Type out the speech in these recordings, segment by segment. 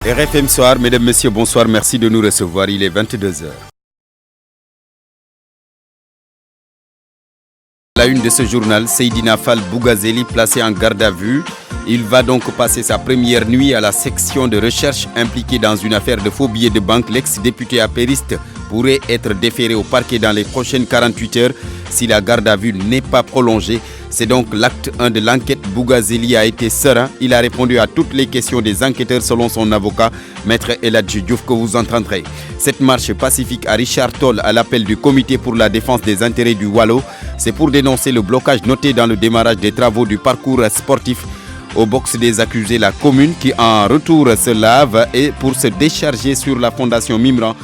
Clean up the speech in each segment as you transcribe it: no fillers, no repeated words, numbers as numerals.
RFM Soir, mesdames, messieurs, bonsoir, merci de nous recevoir, il est 22h. La une de ce journal, Seydina Fall Bougazeli placé en garde à vue. Il va donc passer sa première nuit à la section de recherche impliquée dans une affaire de faux billets de banque. L'ex-député apériste pourrait être déféré au parquet dans les prochaines 48 heures si la garde à vue n'est pas prolongée. C'est donc l'acte 1 de l'enquête. Bougazeli a été serein. Il a répondu à toutes les questions des enquêteurs selon son avocat, Maître Eladji Diouf, que vous entendrez. Cette marche pacifique à Richard Toll à l'appel du comité pour la défense des intérêts du Wallo, c'est pour dénoncer le blocage noté dans le démarrage des travaux du parcours sportif au box des accusés. La commune qui en retour se lave et pour se décharger sur la fondation Mimran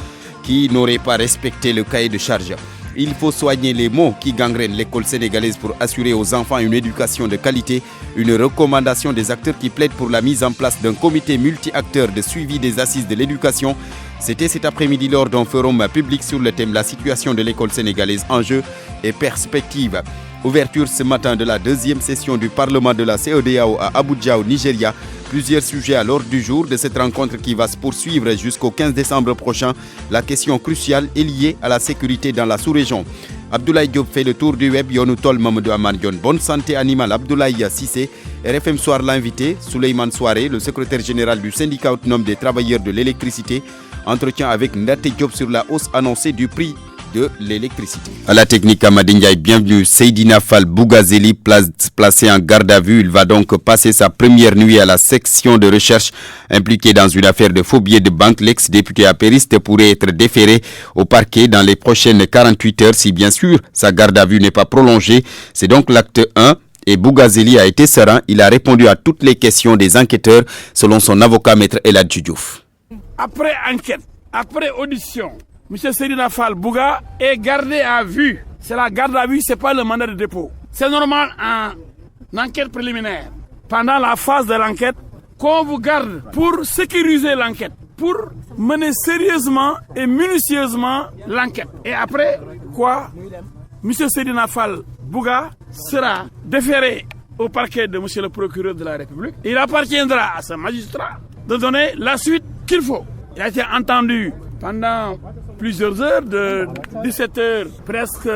qui n'aurait pas respecté le cahier de charge. Il faut soigner les maux qui gangrènent l'école sénégalaise pour assurer aux enfants une éducation de qualité. Une recommandation des acteurs qui plaident pour la mise en place d'un comité multi-acteurs de suivi des assises de l'éducation. C'était cet après-midi lors d'un forum public sur le thème « La situation de l'école sénégalaise, enjeux et perspectives ». Ouverture ce matin de la deuxième session du Parlement de la CEDEAO à Abuja au Nigeria. Plusieurs sujets à l'ordre du jour de cette rencontre qui va se poursuivre jusqu'au 15 décembre prochain. La question cruciale est liée à la sécurité dans la sous-région. Abdoulaye Diop fait le tour du web. Yonou Tol Mamadou Amandion. Bonne santé animale. Abdoulaye Sissé. RFM Soir l'invité. Souleymane Souaré, le secrétaire général du syndicat autonome des travailleurs de l'électricité. Entretien avec Ndate Diop sur la hausse annoncée du prix de l'électricité. À la technique, Amadou Ndiaye, bienvenue. Seydina Fall Bougazeli placé en garde à vue. Il va donc passer sa première nuit à la section de recherche impliquée dans une affaire de faux billets de banque. L'ex-député apériste pourrait être déféré au parquet dans les prochaines 48 heures si bien sûr sa garde à vue n'est pas prolongée. C'est donc l'acte 1. Et Bougazeli a été serein. Il a répondu à toutes les questions des enquêteurs selon son avocat Maître Eladji Diouf. Après enquête, après audition, M. Seydina Fall Bouga est gardé à vue. C'est la garde à vue, ce n'est pas le mandat de dépôt. C'est normal en enquête préliminaire. Pendant la phase de l'enquête, qu'on vous garde pour sécuriser l'enquête, pour mener sérieusement et minutieusement l'enquête. Et après quoi, M. Seydina Fall Bouga sera déféré au parquet de M. le procureur de la République. Il appartiendra à ce magistrat de donner la suite qu'il faut. Il a été entendu pendant plusieurs heures, de 17h presque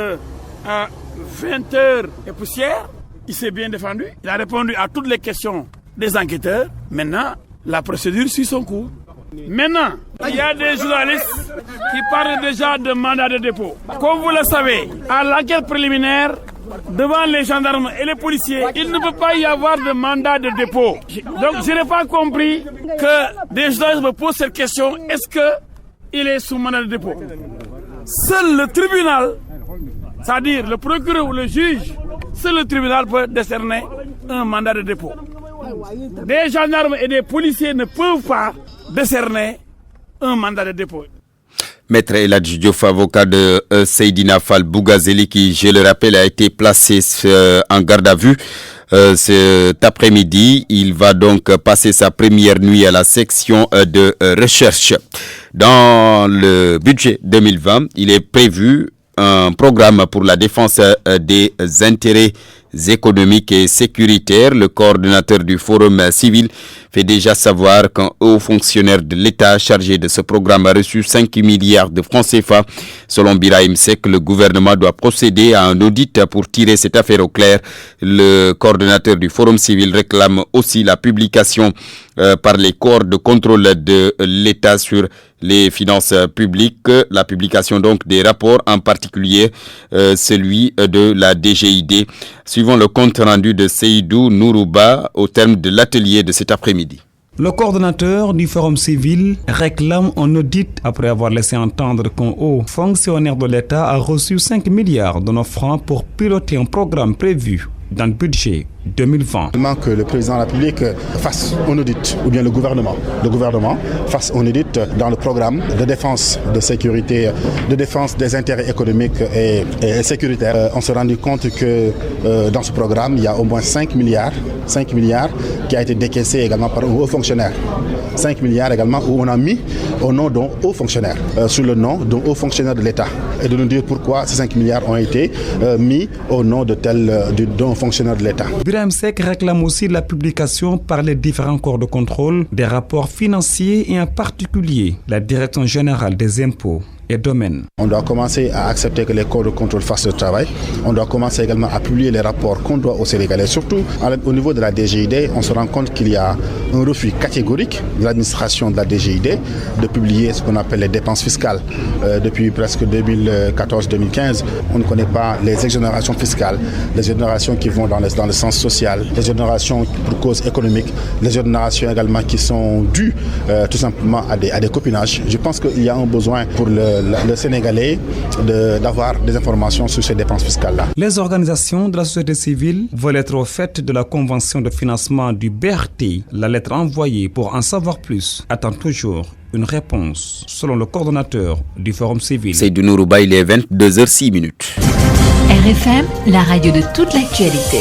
à 20h et poussière. Il s'est bien défendu. Il a répondu à toutes les questions des enquêteurs. Maintenant, la procédure suit son cours. Maintenant, il y a des journalistes qui parlent déjà de mandat de dépôt. Comme vous le savez, à l'enquête préliminaire, devant les gendarmes et les policiers, il ne peut pas y avoir de mandat de dépôt. Donc, je n'ai pas compris que des journalistes me posent cette question. Est-ce qu'il est sous mandat de dépôt? Seul le tribunal, c'est-à-dire le procureur ou le juge, seul le tribunal peut décerner un mandat de dépôt. Des gendarmes et des policiers ne peuvent pas décerner un mandat de dépôt. Maître Eladji Diouf, avocat de Seydina Fall Bougazeli, qui, je le rappelle, a été placé en garde à vue cet après-midi. Il va donc passer sa première nuit à la section de recherche. Dans le budget 2020, il est prévu un programme pour la défense des intérêts économiques et sécuritaires. Le coordonnateur du Forum civil fait déjà savoir qu'un haut fonctionnaire de l'État chargé de ce programme a reçu 5 milliards de francs CFA. Selon Birahim Seck, le gouvernement doit procéder à un audit pour tirer cette affaire au clair. Le coordonnateur du Forum civil réclame aussi la publication par les corps de contrôle de l'État sur les finances publiques, la publication donc des rapports, en particulier celui de la DGID. Suivant le compte rendu de Seydou Nourouba au terme de l'atelier de cet après-midi. Le coordonnateur du Forum civil réclame un audit après avoir laissé entendre qu'un haut fonctionnaire de l'État a reçu 5 milliards de nos francs pour piloter un programme prévu dans le budget 2020. Que le président de la République fasse un audit, ou bien le gouvernement fasse un audit dans le programme de défense de sécurité, de défense des intérêts économiques et sécuritaires. On s'est rendu compte que dans ce programme, il y a au moins 5 milliards qui a été décaissé également par un haut fonctionnaire. 5 milliards également où on a mis au nom d'un haut fonctionnaire, sous le nom d'un haut fonctionnaire de l'État. Et de nous dire pourquoi ces 5 milliards ont été mis au nom d'un fonctionnaire de l'État. Birahim Seck réclame aussi la publication par les différents corps de contrôle des rapports financiers et en particulier la Direction générale des impôts et domaines. On doit commencer à accepter que les corps de contrôle fassent le travail. On doit commencer également à publier les rapports qu'on doit aux Sénégalais. Surtout au niveau de la DGID, on se rend compte qu'il y a un refus catégorique de l'administration de la DGID de publier ce qu'on appelle les dépenses fiscales. Depuis presque 2014-2015, on ne connaît pas les exonérations fiscales, les exonérations qui vont dans le sens social, les exonérations pour cause économique, les exonérations également qui sont dues tout simplement à des copinages. Je pense qu'il y a un besoin pour le Sénégalais d'avoir des informations sur ces dépenses fiscales-là. Les organisations de la société civile veulent être au fait de la convention de financement du BRT. La lettre envoyée pour en savoir plus attend toujours une réponse, selon le coordonnateur du Forum civil. Seydou Nourouba, il est 22h06. RFM, la radio de toute l'actualité.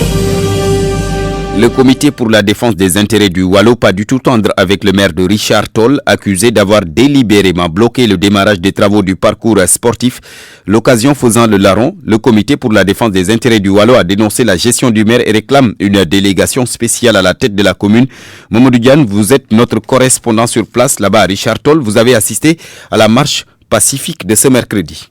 Le comité pour la défense des intérêts du Waalo, pas du tout tendre avec le maire de Richard Toll, accusé d'avoir délibérément bloqué le démarrage des travaux du parcours sportif. L'occasion faisant le larron, le comité pour la défense des intérêts du Waalo a dénoncé la gestion du maire et réclame une délégation spéciale à la tête de la commune. Mamadou Diane, vous êtes notre correspondant sur place là-bas à Richard Toll. Vous avez assisté à la marche pacifique de ce mercredi.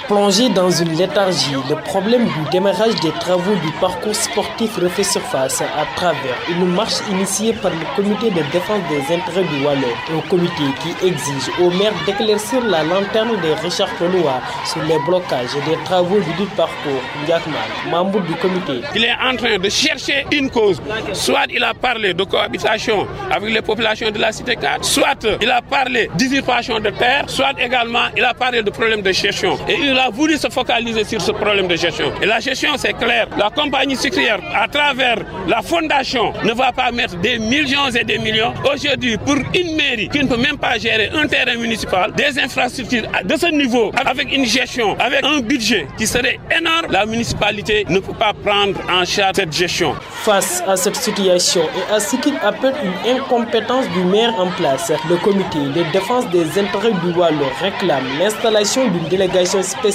Plongé dans une léthargie, le problème du démarrage des travaux du parcours sportif refait surface à travers une marche initiée par le comité de défense des intérêts du Waalo, un comité qui exige au maire d'éclaircir la lanterne des Richard Tollois sur les blocages des travaux du dit parcours. Ndiakman, membre du comité. Il est en train de chercher une cause. Soit il a parlé de cohabitation avec les populations de la cité 4, soit il a parlé d'usurpation de terre, soit également il a parlé de problème de gestion. Et il a voulu se focaliser sur ce problème de gestion. Et la gestion, c'est clair. La compagnie sucrière, à travers la fondation, ne va pas mettre des millions et des millions. Aujourd'hui, pour une mairie qui ne peut même pas gérer un terrain municipal, des infrastructures de ce niveau, avec une gestion, avec un budget qui serait énorme, la municipalité ne peut pas prendre en charge cette gestion. Face à cette situation et à ce qu'il appelle une incompétence du maire en place, le comité de défense des intérêts du Waalo réclame l'installation d'une délégation spéciale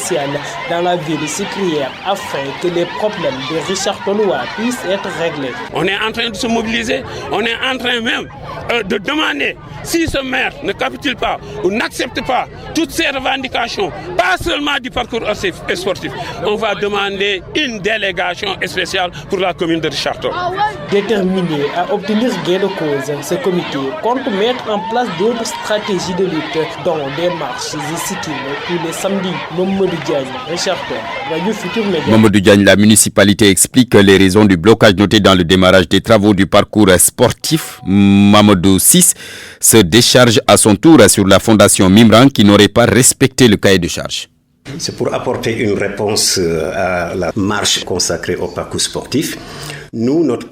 dans la ville de Sucrière afin que les problèmes de Richard Tollois puissent être réglés. On est en train de se mobiliser, on est en train même de demander si ce maire ne capitule pas ou n'accepte pas toutes ces revendications, pas seulement du parcours sportif, on va demander une délégation spéciale pour la commune de Richard Toll. Déterminé à obtenir gain de cause, ce comité compte mettre en place d'autres stratégies de lutte, dont des marches et sit-ins tous les samedis. Mamadou Diagne, la municipalité explique les raisons du blocage noté dans le démarrage des travaux du parcours sportif. Mamadou VI se décharge à son tour sur la fondation Mimran qui n'aurait pas respecté le cahier de charge. C'est pour apporter une réponse à la marche consacrée au parcours sportif. Nous, notre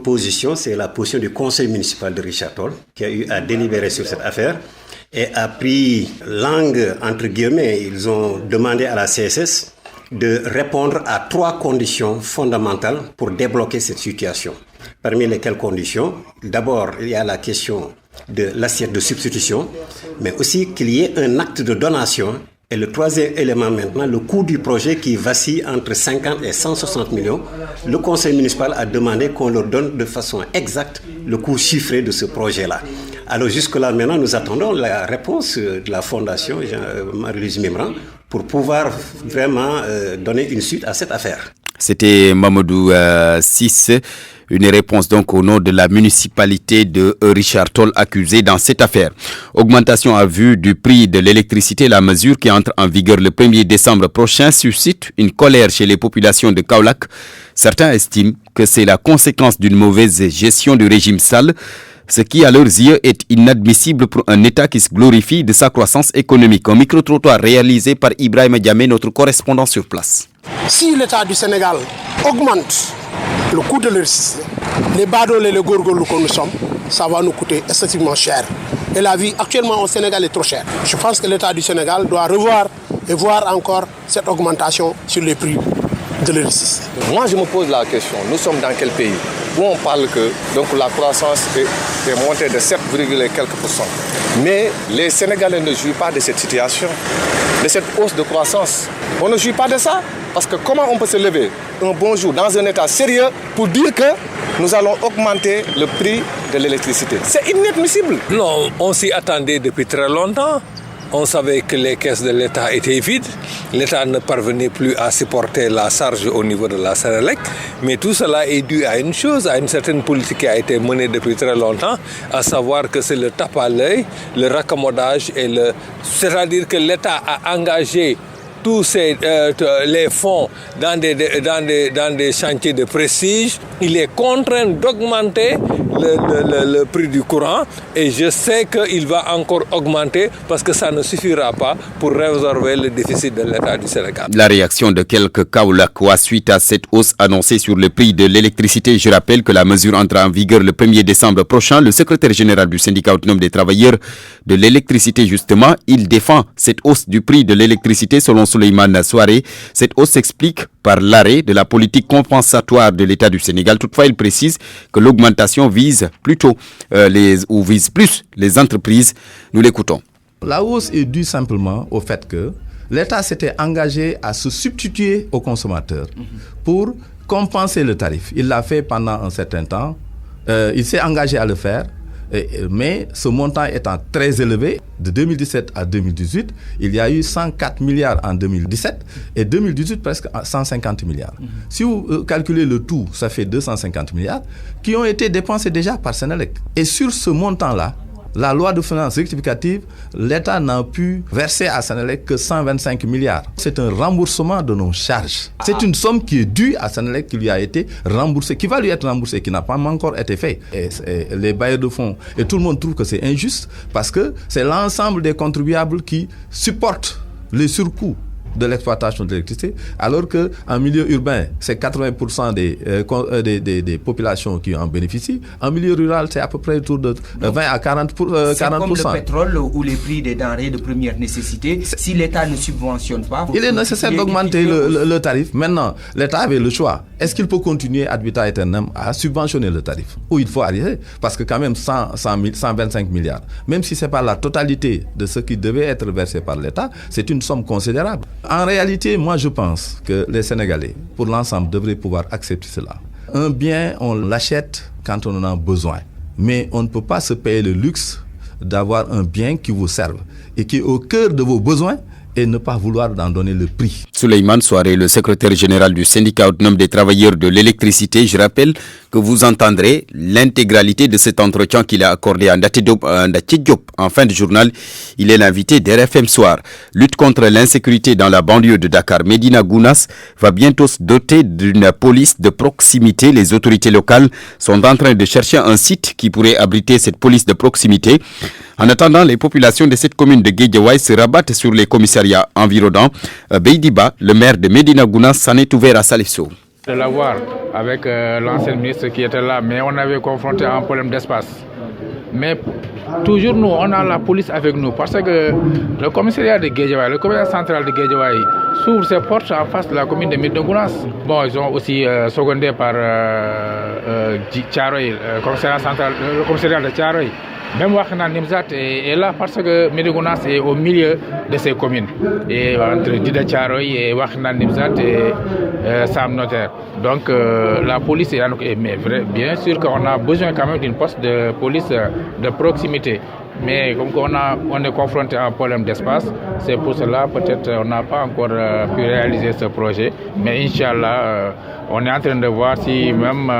position, c'est la position du conseil municipal de Richard Toll qui a eu à délibérer sur cette affaire et a pris langue entre guillemets. Ils ont demandé à la CSS de répondre à 3 conditions fondamentales pour débloquer cette situation. Parmi lesquelles conditions, d'abord, il y a la question de l'assiette de substitution, mais aussi qu'il y ait un acte de donation. Et le troisième élément maintenant, le coût du projet qui vacille entre 50 et 160 millions. Le conseil municipal a demandé qu'on leur donne de façon exacte le coût chiffré de ce projet-là. Alors jusque-là, maintenant, nous attendons la réponse de la fondation Marie-Louise Mimran pour pouvoir vraiment donner une suite à cette affaire. C'était Mamadou VI. Une réponse donc au nom de la municipalité de Richard Toll accusé dans cette affaire. Augmentation à vue du prix de l'électricité, la mesure qui entre en vigueur le 1er décembre prochain suscite une colère chez les populations de Kaolack. Certains estiment que c'est la conséquence d'une mauvaise gestion du régime Sall, ce qui à leurs yeux est inadmissible pour un État qui se glorifie de sa croissance économique. Un micro-trottoir réalisé par Ibrahim Diamé, notre correspondant sur place. Si l'État du Sénégal augmente le coût de l'électricité, les badauds et les gorgolous que nous sommes, ça va nous coûter excessivement cher. Et la vie actuellement au Sénégal est trop chère. Je pense que l'État du Sénégal doit revoir et voir encore cette augmentation sur les prix de l'électricité. Moi je me pose la question, nous sommes dans quel pays où on parle que donc, la croissance est montée de 7, quelques %. Mais les Sénégalais ne jouissent pas de cette situation, de cette hausse de croissance. On ne jouit pas de ça. Parce que comment on peut se lever un bon jour dans un état sérieux pour dire que nous allons augmenter le prix de l'électricité? C'est inadmissible. Non, on s'y attendait depuis très longtemps. On savait que les caisses de l'État étaient vides. L'État ne parvenait plus à supporter la charge au niveau de la Sénélec. Mais tout cela est dû à une chose, à une certaine politique qui a été menée depuis très longtemps, à savoir que c'est le tape à l'œil, le raccommodage c'est-à-dire que l'État a engagé tous les fonds dans des chantiers de prestige. Il est contraint d'augmenter le prix du courant et je sais qu'il va encore augmenter parce que ça ne suffira pas pour résorber le déficit de l'État du Sénégal. La réaction de quelques Kaolakois suite à cette hausse annoncée sur le prix de l'électricité. Je rappelle que la mesure entre en vigueur le 1er décembre prochain. Le secrétaire général du syndicat autonome des travailleurs de l'électricité, justement, il défend cette hausse du prix de l'électricité selon Souleymane Souaré. Cette hausse s'explique par l'arrêt de la politique compensatoire de l'État du Sénégal. Toutefois, il précise que l'augmentation vise plus les entreprises. Nous l'écoutons. La hausse est due simplement au fait que l'État s'était engagé à se substituer aux consommateurs pour compenser le tarif. Il l'a fait pendant un certain temps. Il s'est engagé à le faire. Mais ce montant étant très élevé, de 2017 à 2018, il y a eu 104 milliards en 2017 et 2018 presque 150 milliards. Si vous calculez le tout, ça fait 250 milliards qui ont été dépensés déjà par Sénélec. Et sur ce montant-là, la loi de finances rectificative, l'État n'a pu verser à Sénélec que 125 milliards. C'est un remboursement de nos charges. C'est une somme qui est due à Sénélec qui lui a été remboursée, qui va lui être remboursée, qui n'a pas encore été fait. Et les bailleurs de fonds, et tout le monde trouve que c'est injuste parce que c'est l'ensemble des contribuables qui supportent les surcoûts de l'exploitation de l'électricité, alors qu'en milieu urbain, c'est 80% des populations qui en bénéficient. En milieu rural, c'est à peu près autour de 20 à 40%. C'est comme le pétrole ou les prix des denrées de première nécessité. Si l'État ne subventionne pas... Il est nécessaire d'augmenter le tarif. Maintenant, l'État avait le choix. Est-ce qu'il peut continuer ad vitam aeternam à subventionner le tarif? Ou il faut arrêter? Parce que quand même 125 milliards, même si ce n'est pas la totalité de ce qui devait être versé par l'État, c'est une somme considérable. En réalité, moi je pense que les Sénégalais, pour l'ensemble, devraient pouvoir accepter cela. Un bien, on l'achète quand on en a besoin. Mais on ne peut pas se payer le luxe d'avoir un bien qui vous serve et qui est au cœur de vos besoins et ne pas vouloir en donner le prix. Souleymane Souaré, le secrétaire général du syndicat autonome des travailleurs de l'électricité. Je rappelle que vous entendrez l'intégralité de cet entretien qu'il a accordé à Ndaté Diop en fin de journal. Il est l'invité d'RFM Soir. Lutte contre l'insécurité dans la banlieue de Dakar. Médina Gounass va bientôt se doter d'une police de proximité. Les autorités locales sont en train de chercher un site qui pourrait abriter cette police de proximité. En attendant, les populations de cette commune de Guédiawaye se rabattent sur les commissariats environnants. Beidiba, le maire de Médina Gounass, s'en est ouvert à Salif Sow. De l'avoir avec l'ancien ministre qui était là, mais on avait confronté un problème d'espace. Mais toujours nous, on a la police avec nous parce que le commissariat de Guédiawaye, le commissariat central de Guédiawaye s'ouvre ses portes en face de la commune de Médina Gounass. Bon, ils sont aussi secondés par Thiaroye, le commissariat de Thiaroye. Même Wakana Nimzat est là parce que Médina Gounass est au milieu de ces communes. Et entre Dida Thiaroye et Wakana Nimzat et Sam Notaire. Donc la police est là. Mais bien sûr qu'on a besoin quand même d'une poste de police de proximité. Mais comme on est confronté à un problème d'espace, c'est pour cela peut-être on n'a pas encore pu réaliser ce projet. Mais Inch'Allah, on est en train de voir si même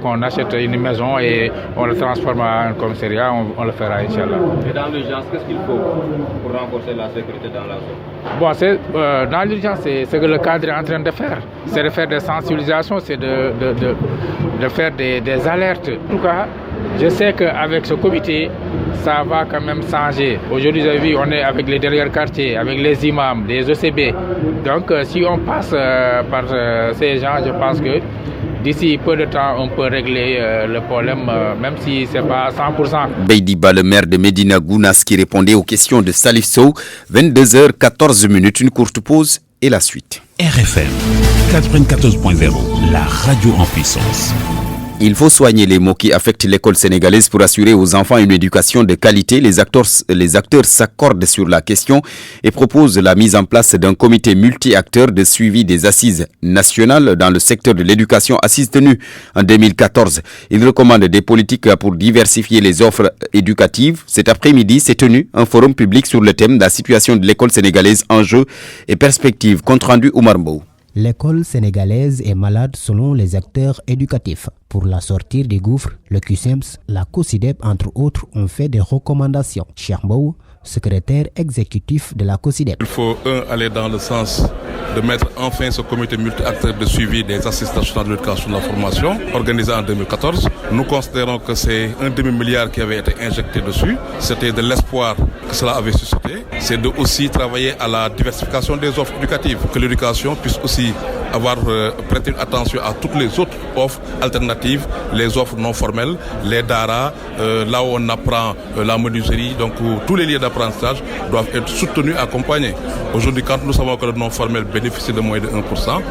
qu'on achète une maison et on le transforme en un commissariat, on le fera Inch'Allah. Et dans l'urgence, qu'est-ce qu'il faut pour renforcer la sécurité dans la zone? Bon, dans l'urgence, c'est ce que le cadre est en train de faire. C'est de faire des sensibilisations, c'est de faire des alertes. En tout cas, je sais qu'avec ce comité, ça va quand même changer. Aujourd'hui, vous avez vu, on est avec les derniers quartiers, avec les imams, les OCB. Donc, si on passe par ces gens, je pense que d'ici peu de temps, on peut régler le problème, même si ce n'est pas à 100%. Beidiba, le maire de Médina Gounass, qui répondait aux questions de Salif Sow. 22h14, une courte pause et la suite. RFM 94.0, la radio en puissance. Il faut soigner les maux qui affectent l'école sénégalaise pour assurer aux enfants une éducation de qualité. Les acteurs s'accordent sur la question et proposent la mise en place d'un comité multi-acteurs de suivi des assises nationales dans le secteur de l'éducation, assises tenues en 2014. Ils recommandent des politiques pour diversifier les offres éducatives. Cet après-midi s'est tenu un forum public sur le thème de la situation de l'école sénégalaise, enjeux et perspectives. Compte rendu Oumar Mbow. L'école sénégalaise est malade selon les acteurs éducatifs. Pour la sortir des gouffres, le QSEMS, la COSYDEP, entre autres, ont fait des recommandations. Cheikh Mbow, secrétaire exécutif de la COSYDEP. Il faut, aller dans le sens de mettre enfin ce comité multi-acteur de suivi des assises nationales de l'éducation et de la formation, organisé en 2014. Nous considérons que c'est un demi-milliard qui avait été injecté dessus. C'était de l'espoir que cela avait suscité. C'est de aussi travailler à la diversification des offres éducatives, que l'éducation puisse aussi avoir prêté attention à toutes les autres offres alternatives, les offres non formelles, les daara, là où on apprend la menuiserie. Donc tous les lieux d'apprentissage doivent être soutenus, accompagnés. Aujourd'hui, quand nous savons que le non formel bénéficie de moins de 1%,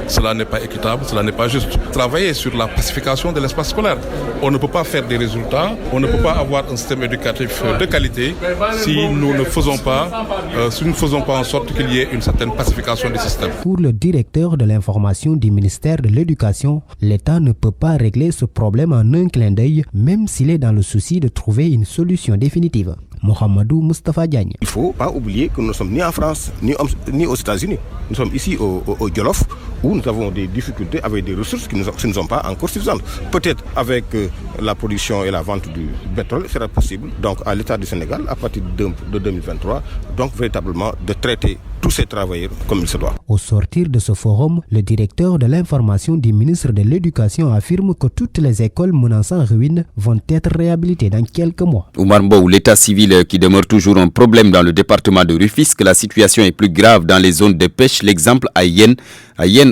cela n'est pas équitable, cela n'est pas juste. Travailler sur la pacification de l'espace scolaire. On ne peut pas faire des résultats, on ne peut pas avoir un système éducatif de qualité si nous ne faisons pas en sorte qu'il y ait une certaine pacification du système. Pour le directeur de l'information du ministère de l'Éducation, l'État ne peut pas régler ce problème en un clin d'œil, même s'il est dans le souci de trouver une solution définitive. Mohamedou Moustapha Diagne. Il ne faut pas oublier que nous ne sommes ni en France, ni aux États-Unis. Nous sommes ici au Djolof, où nous avons des difficultés avec des ressources qui ne sont pas encore suffisantes. Peut-être avec la production et la vente du pétrole, il sera possible, donc à l'État du Sénégal, à partir de 2023, donc véritablement de traiter tous ces travailleurs comme il se doit. Au sortir de ce forum, le directeur de l'information du ministre de l'Éducation affirme que toutes les écoles menaçant ruine vont être réhabilitées dans quelques mois. Oumar Mbow, l'état civil qui demeure toujours un problème dans le département de Rufisque, la situation est plus grave dans les zones de pêche. L'exemple à Yen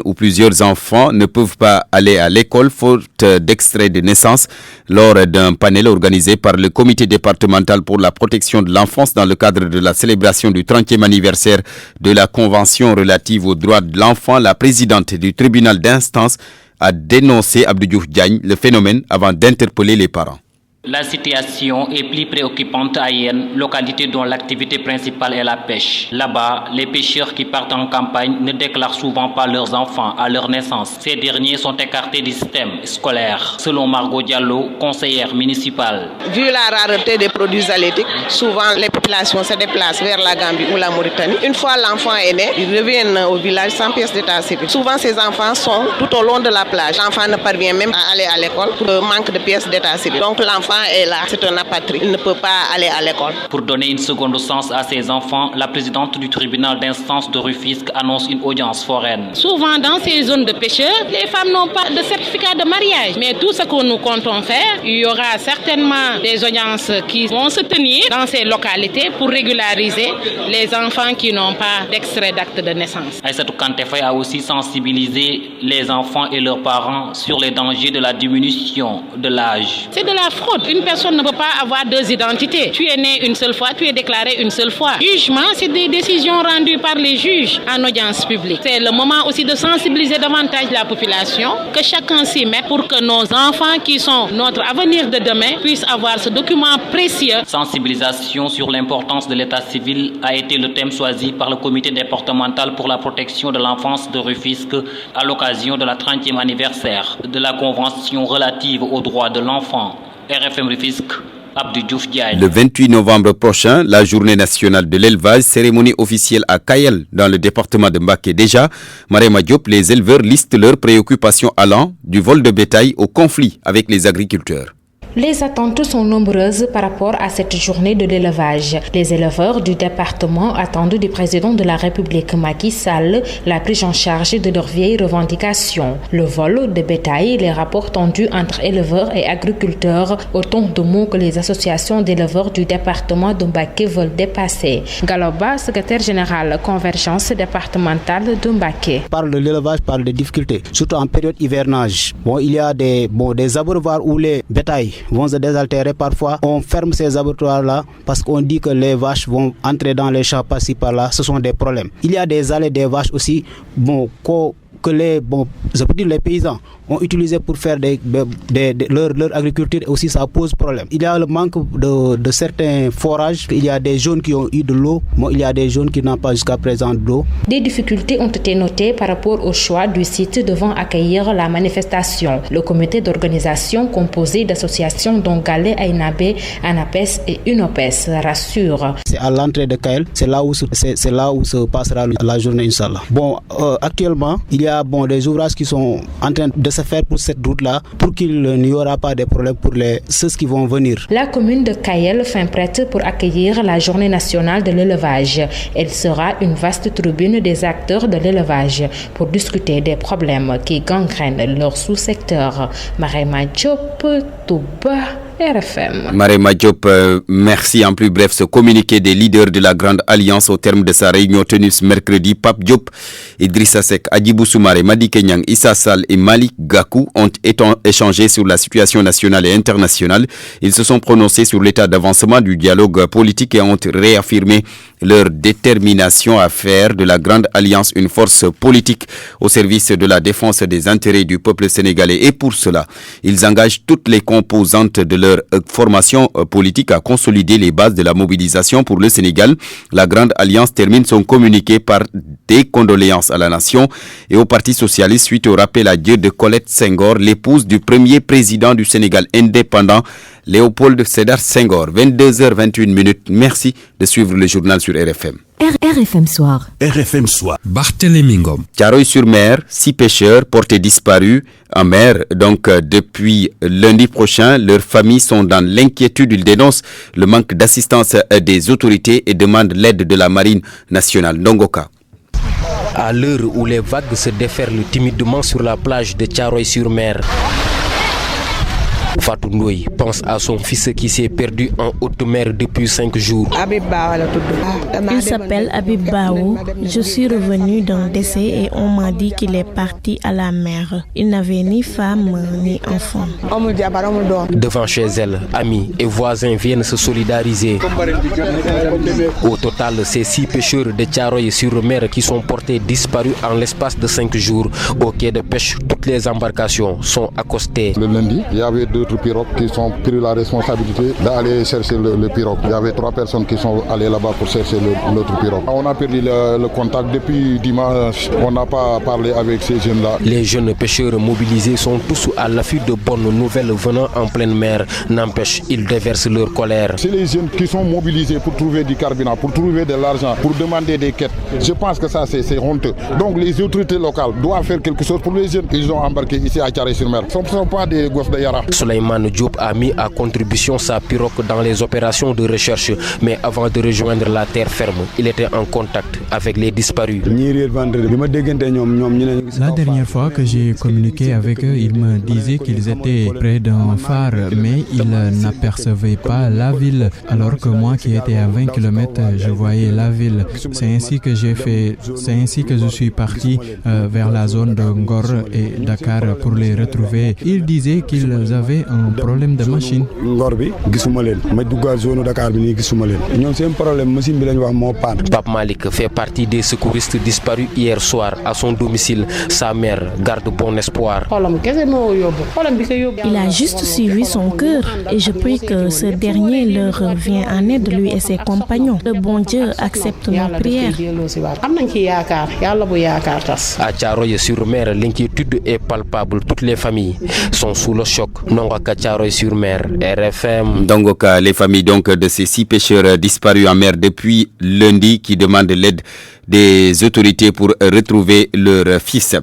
où plusieurs enfants ne peuvent pas aller à l'école faute d'extrait de naissance lors d'un panel organisé par le comité départemental pour la protection de l'enfance dans le cadre de la célébration du 30e anniversaire de la Convention relative aux droits de l'enfant. La présidente du tribunal d'instance a dénoncé Abdou Diouf Diagne le phénomène avant d'interpeller les parents. La situation est plus préoccupante à Yen, localité dont l'activité principale est la pêche. Là-bas, les pêcheurs qui partent en campagne ne déclarent souvent pas leurs enfants à leur naissance. Ces derniers sont écartés du système scolaire. Selon Margot Diallo, conseillère municipale. Vu la rareté des produits halieutiques, souvent les populations se déplacent vers la Gambie ou la Mauritanie. Une fois l'enfant est né, ils reviennent au village sans pièce d'état civil. Souvent ces enfants sont tout au long de la plage. L'enfant ne parvient même à aller à l'école pour le manque de pièces d'état civil. Donc l'enfant est là, c'est un apatride, il ne peut pas aller à l'école. Pour donner une seconde chance à ces enfants, la présidente du tribunal d'instance de Rufisque annonce une audience foraine. Souvent dans ces zones de pêcheurs, les femmes n'ont pas de certificat de mariage. Mais tout ce que nous comptons faire, il y aura certainement des audiences qui vont se tenir dans ces localités pour régulariser les enfants qui n'ont pas d'extrait d'acte de naissance. Aïssatou Kanté Faye a aussi sensibilisé les enfants et leurs parents sur les dangers de la diminution de l'âge. C'est de la fraude. Une personne ne peut pas avoir deux identités. Tu es né une seule fois, tu es déclaré une seule fois. Jugement, c'est des décisions rendues par les juges en audience publique. C'est le moment aussi de sensibiliser davantage la population, que chacun s'y mette pour que nos enfants qui sont notre avenir de demain puissent avoir ce document précieux. Sensibilisation sur l'importance de l'état civil a été le thème choisi par le comité départemental pour la protection de l'enfance de Rufisque à l'occasion de la 30e anniversaire de la Convention relative aux droits de l'enfant. RFM Rufisque, Abdou Diouf Diagne. Le 28 novembre prochain, la journée nationale de l'élevage, cérémonie officielle à Kayel, dans le département de Mbacké. Déjà, Marema Diop, les éleveurs listent leurs préoccupations allant du vol de bétail au conflit avec les agriculteurs. Les attentes sont nombreuses par rapport à cette journée de l'élevage. Les éleveurs du département attendent du président de la République Macky Sall la prise en charge de leurs vieilles revendications. Le vol de bétail, les rapports tendus entre éleveurs et agriculteurs, autant de mots que les associations d'éleveurs du département de Mbacké veulent dépasser. Galoba, secrétaire général Convergence départementale de Mbacké. Parle de l'élevage, parle des difficultés, surtout en période hivernage. Il y a des abattoirs où les bétails vont se désaltérer parfois. On ferme ces abattoirs-là parce qu'on dit que les vaches vont entrer dans les champs par-ci par-là. Ce sont des problèmes. Il y a des allées des vaches aussi que les paysans ont utilisé pour faire leur agriculture, aussi ça pose problème. Il y a le manque de certains forages, il y a des zones qui ont eu de l'eau, mais il y a des zones qui n'ont pas jusqu'à présent d'eau. Des difficultés ont été notées par rapport au choix du site devant accueillir la manifestation. Le comité d'organisation composé d'associations dont Galé, Aïnabé, Anapes et Unopes rassure. C'est à l'entrée de Kael, c'est là où se passera la journée, Inch'Allah. Bon, actuellement, il y a des ouvrages qui sont en train de se faire pour cette route-là, pour qu'il n'y aura pas de problème pour ceux qui vont venir. La commune de Kael fin prête pour accueillir la journée nationale de l'élevage. Elle sera une vaste tribune des acteurs de l'élevage pour discuter des problèmes qui gangrènent leur sous-secteur. Marema Diop, Touba, RFM. Marema Diop, merci. En plus bref, ce communiqué des leaders de la Grande Alliance au terme de sa réunion tenue ce mercredi, Pape Diop, Idrissa Seck, Hadjibou Soumaré, Madické Niang, Issa Sall et Malick Gakou ont échangé sur la situation nationale et internationale. Ils se sont prononcés sur l'état d'avancement du dialogue politique et ont réaffirmé leur détermination à faire de la Grande Alliance une force politique au service de la défense des intérêts du peuple sénégalais. Et pour cela, ils engagent toutes les composantes de leur formation politique à consolider les bases de la mobilisation pour le Sénégal. La Grande Alliance termine son communiqué par des condoléances à la nation et au Parti socialiste suite au rappel à Dieu de Colette Senghor, l'épouse du premier président du Sénégal indépendant, Léopold Sédar Senghor. 22h21. Merci de suivre le journal sur RFM. RFM Soir. RFM Soir. Barthélémy Ngom. Thiaroye-sur-Mer, 6 pêcheurs portés disparus en mer. Donc, depuis lundi prochain, leurs familles sont dans l'inquiétude. Ils dénoncent le manque d'assistance des autorités et demandent l'aide de la Marine nationale. Ndongoka. À l'heure où les vagues se déferlent timidement sur la plage de Thiaroye-sur-Mer, Fatou Ndoye pense à son fils qui s'est perdu en haute mer depuis 5 jours. Il s'appelle Habib Bao. Je suis revenu d'un décès et on m'a dit qu'il est parti à la mer. Il n'avait ni femme ni enfant. Devant chez elle, amis et voisins viennent se solidariser. Au total, ces 6 pêcheurs de Thiaroye-sur-Mer qui sont portés disparus en l'espace de 5 jours. Au quai de pêche, toutes les embarcations sont accostées. Le lundi, il y avait 2 pirogues qui ont pris la responsabilité d'aller chercher le pirogue. Il y avait 3 personnes qui sont allées là-bas pour chercher l'autre pirogue. On a perdu le contact depuis dimanche. On n'a pas parlé avec ces jeunes-là. Les jeunes pêcheurs mobilisés sont tous à l'affût de bonnes nouvelles venant en pleine mer. N'empêche, ils déversent leur colère. C'est les jeunes qui sont mobilisés pour trouver du carburant, pour trouver de l'argent, pour demander des quêtes. Je pense que ça, c'est honteux. Donc les autorités locales doivent faire quelque chose pour les jeunes. Ils ont embarqué ici à Thiaroye-sur-Mer. Ce ne sont pas des gosses de Yara. Souleymane Diop a mis à contribution sa pirogue dans les opérations de recherche, mais avant de rejoindre la terre ferme, il était en contact avec les disparus. La dernière fois que j'ai communiqué avec eux, ils me disaient qu'ils étaient près d'un phare, mais ils n'apercevaient pas la ville, alors que moi qui étais à 20 km, je voyais la ville. C'est ainsi que je suis parti vers la zone de Ngor et Dakar pour les retrouver. Ils disaient qu'ils avaient un problème de machine. Pape Malik fait partie des secouristes disparus hier soir à son domicile. Sa mère garde bon espoir. Il a juste suivi son cœur et je prie que ce dernier leur vienne en aide, lui et ses compagnons. Le bon Dieu accepte nos prières. À Thiaroye-sur-Mer, l'inquiétude est palpable. Toutes les familles sont sous le choc. Ndongoka, Thiaroye-sur-Mer, RFM. Ndongoka, les familles donc de ces 6 pêcheurs disparus en mer depuis lundi qui demandent l'aide des autorités pour retrouver leur fils.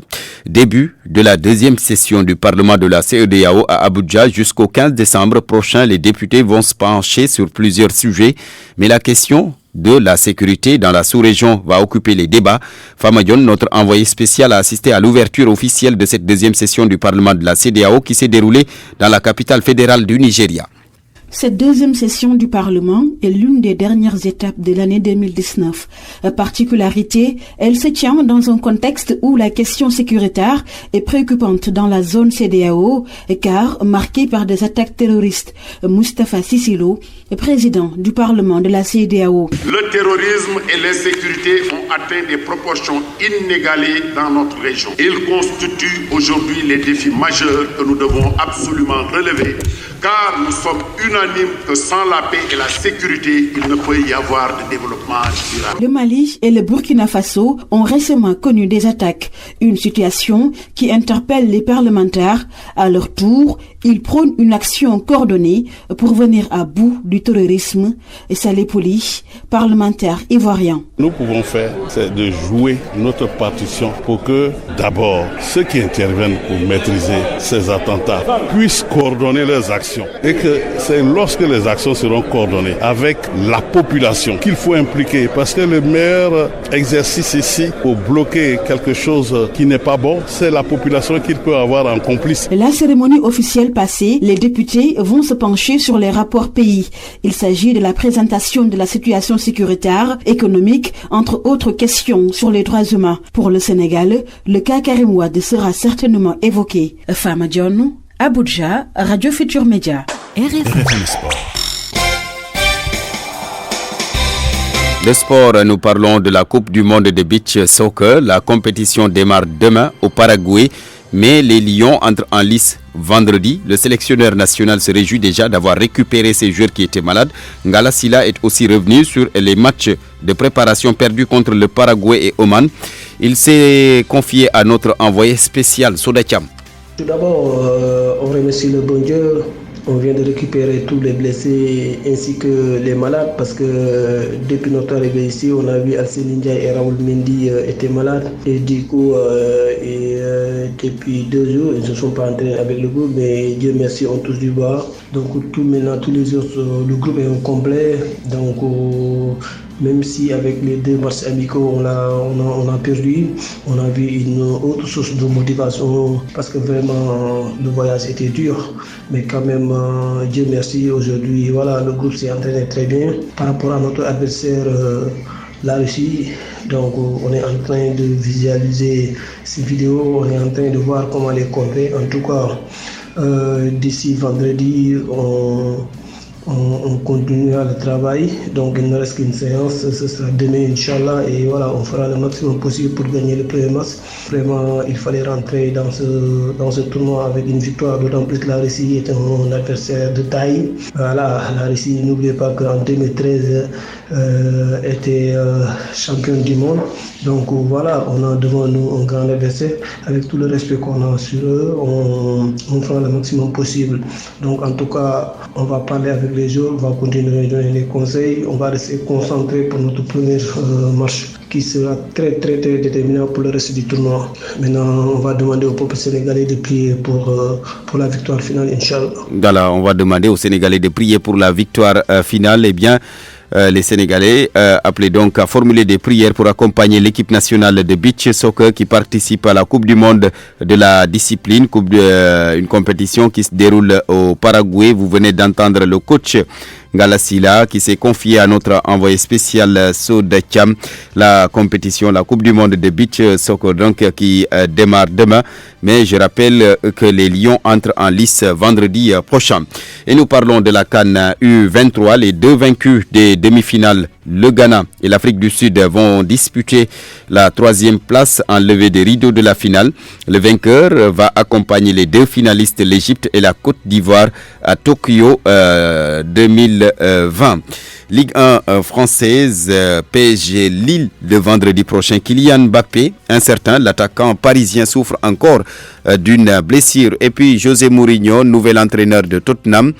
Début de la 2e session du Parlement de la CEDEAO à Abuja jusqu'au 15 décembre prochain. Les députés vont se pencher sur plusieurs sujets, mais la question de la sécurité dans la sous-région va occuper les débats. Famadion, notre envoyé spécial, a assisté à l'ouverture officielle de cette 2e session du Parlement de la CEDEAO qui s'est déroulée dans la capitale fédérale du Nigeria. Cette deuxième session du Parlement est l'une des dernières étapes de l'année 2019. Particularité, elle se tient dans un contexte où la question sécuritaire est préoccupante dans la zone CEDEAO, car marquée par des attaques terroristes. Moustapha Cissilo, président du Parlement de la CEDEAO. Le terrorisme et l'insécurité ont atteint des proportions inégalées dans notre région. Ils constituent aujourd'hui les défis majeurs que nous devons absolument relever, car nous sommes unanimes que sans la paix et la sécurité, il ne peut y avoir de développement durable. Le Mali et le Burkina Faso ont récemment connu des attaques, une situation qui interpelle les parlementaires. À leur tour, ils prônent une action coordonnée pour venir à bout du terrorisme. Et Salé Poli, parlementaire ivoirien. Nous pouvons faire, c'est de jouer notre partition pour que d'abord ceux qui interviennent pour maîtriser ces attentats puissent coordonner leurs actions. Et que c'est lorsque les actions seront coordonnées avec la population qu'il faut impliquer. Parce que le meilleur exercice ici pour bloquer quelque chose qui n'est pas bon, c'est la population qu'il peut avoir en complice. La cérémonie officielle passée, les députés vont se pencher sur les rapports pays. Il s'agit de la présentation de la situation sécuritaire, économique, entre autres questions sur les droits humains. Pour le Sénégal, le cas Karim Wade sera certainement évoqué. Fama Dione, Abuja, Radio Futur Média. RFM Sport. De sport, nous parlons de la Coupe du monde de beach soccer. La compétition démarre demain au Paraguay, mais les Lions entrent en lice vendredi. Le sélectionneur national se réjouit déjà d'avoir récupéré ses joueurs qui étaient malades. Ngala Sylla est aussi revenu sur les matchs de préparation perdus contre le Paraguay et Oman. Il s'est confié à notre envoyé spécial, Soda Thiam. Tout d'abord, on remercie le bon Dieu. On vient de récupérer tous les blessés ainsi que les malades parce que depuis notre arrivée ici, on a vu Alcine Ndiaye et Raoul Mendy étaient malades. Et du coup, depuis 2 jours, ils ne se sont pas entraînés avec le groupe, mais Dieu merci, on touche du bois. Donc maintenant, tous les jours, le groupe est au complet. Donc, même si avec les 2 matchs amicaux on a perdu, on a vu une autre source de motivation parce que vraiment le voyage était dur. Mais quand même, Dieu merci, aujourd'hui, voilà, le groupe s'est entraîné très bien. Par rapport à notre adversaire, la Russie, donc on est en train de visualiser ces vidéos, on est en train de voir comment les contrer. En tout cas, d'ici vendredi, on continuera le travail, donc il ne reste qu'une séance, ce sera demain Inch'Allah et voilà, on fera le maximum possible pour gagner le premier match. Vraiment, il fallait rentrer dans ce tournoi avec une victoire, d'autant plus que la Russie est un adversaire de taille. Voilà, la Russie, n'oubliez pas qu'en 2013 était champion du monde. Donc voilà, on a devant nous un grand adversaire. Avec tout le respect qu'on a sur eux, on fera le maximum possible. Donc en tout cas, on va parler avec les joueurs, on va continuer à donner les conseils, on va rester concentré pour notre premier match qui sera très très très déterminant pour le reste du tournoi. Maintenant, on va demander au peuple sénégalais de prier pour la victoire finale, Inch'Allah. Voilà, on va demander aux Sénégalais de prier pour la victoire finale. Eh bien, les Sénégalais appelaient donc à formuler des prières pour accompagner l'équipe nationale de beach soccer qui participe à la Coupe du monde de la discipline, une compétition qui se déroule au Paraguay. Vous venez d'entendre le coach Ngala Sylla qui s'est confié à notre envoyé spécial Soda Thiam. La compétition, la Coupe du monde de beach soccer donc qui démarre demain, mais je rappelle que les Lions entrent en lice vendredi prochain. Et nous parlons de la CAN U23, les 2 vaincus des demi-finales, le Ghana et l'Afrique du Sud, vont disputer la 3e place en levée des rideaux de la finale. Le vainqueur va accompagner les 2 finalistes, l'Égypte et la Côte d'Ivoire, à Tokyo 2020. Ligue 1 française, PSG Lille le vendredi prochain. Kylian Mbappé, incertain, l'attaquant parisien souffre encore d'une blessure. Et puis José Mourinho, nouvel entraîneur de Tottenham,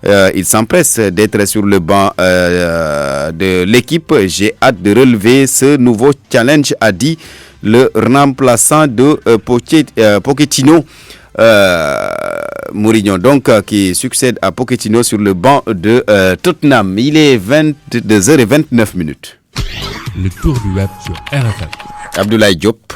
il s'empresse d'être sur le banc de l'équipe. J'ai hâte de relever ce nouveau challenge, a dit le remplaçant de Pochettino. Mourinho donc qui succède à Pochettino sur le banc de Tottenham. Il est 22h29. Le tour du web sur RFM. Abdoulaye Diop.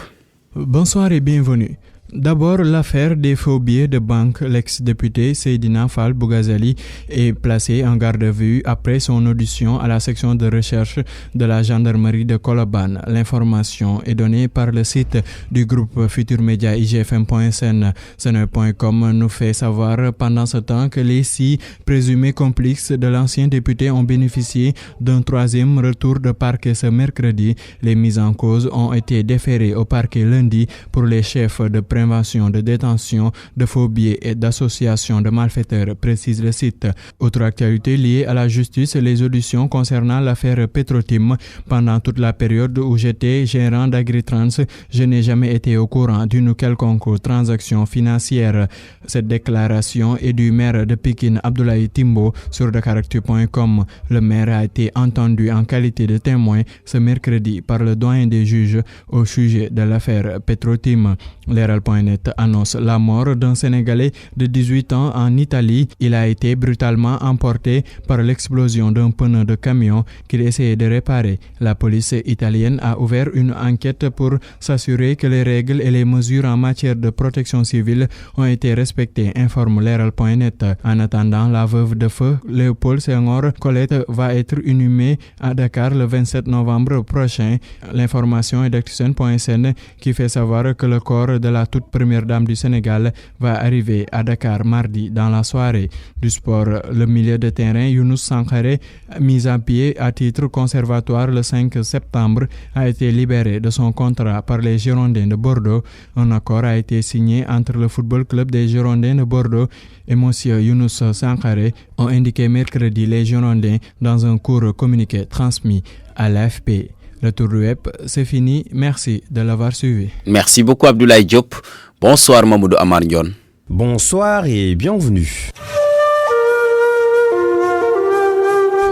Bonsoir et bienvenue. D'abord, l'affaire des faux billets de banque. L'ex-député Seydina Fall Bougazeli est placé en garde à vue après son audition à la section de recherche de la gendarmerie de Colobane. L'information est donnée par le site du groupe Futur Média igfm.sn. Seneweb.com nous fait savoir pendant ce temps que les 6 présumés complices de l'ancien député ont bénéficié d'un 3e retour de parquet ce mercredi. Les mises en cause ont été déférées au parquet lundi pour les chefs de prévention de détention, de faux billets et d'association de malfaiteurs, précise le site. Autre actualité liée à la justice, les auditions concernant l'affaire Petrotim. Pendant toute la période où j'étais gérant d'Agritrans, je n'ai jamais été au courant d'une quelconque transaction financière. Cette déclaration est du maire de Pikine, Abdoulaye Timbo, sur Dakaractu.com. Le maire a été entendu en qualité de témoin ce mercredi par le doyen des juges au sujet de l'affaire Petrotim. Leral.net annonce la mort d'un Sénégalais de 18 ans en Italie. Il a été brutalement emporté par l'explosion d'un pneu de camion qu'il essayait de réparer. La police italienne a ouvert une enquête pour s'assurer que les règles et les mesures en matière de protection civile ont été respectées, informe Leral.net. En attendant, la veuve de feu, Léopold Senghor Colette, va être inhumée à Dakar le 27 novembre prochain. L'information est d'Actusen.sn qui fait savoir que le corps de la toute première dame du Sénégal va arriver à Dakar mardi dans la soirée. Du sport, le milieu de terrain Younous Sankharé, mis à pied à titre conservatoire le 5 septembre, a été libéré de son contrat par les Girondins de Bordeaux. Un accord a été signé entre le football club des Girondins de Bordeaux et M. Younous Sankharé, ont indiqué mercredi les Girondins dans un court communiqué transmis à l'AFP. Le tour du web, c'est fini. Merci de l'avoir suivi. Merci beaucoup Abdoulaye Diop. Bonsoir Mamoudou Amar Ndione. Bonsoir et bienvenue.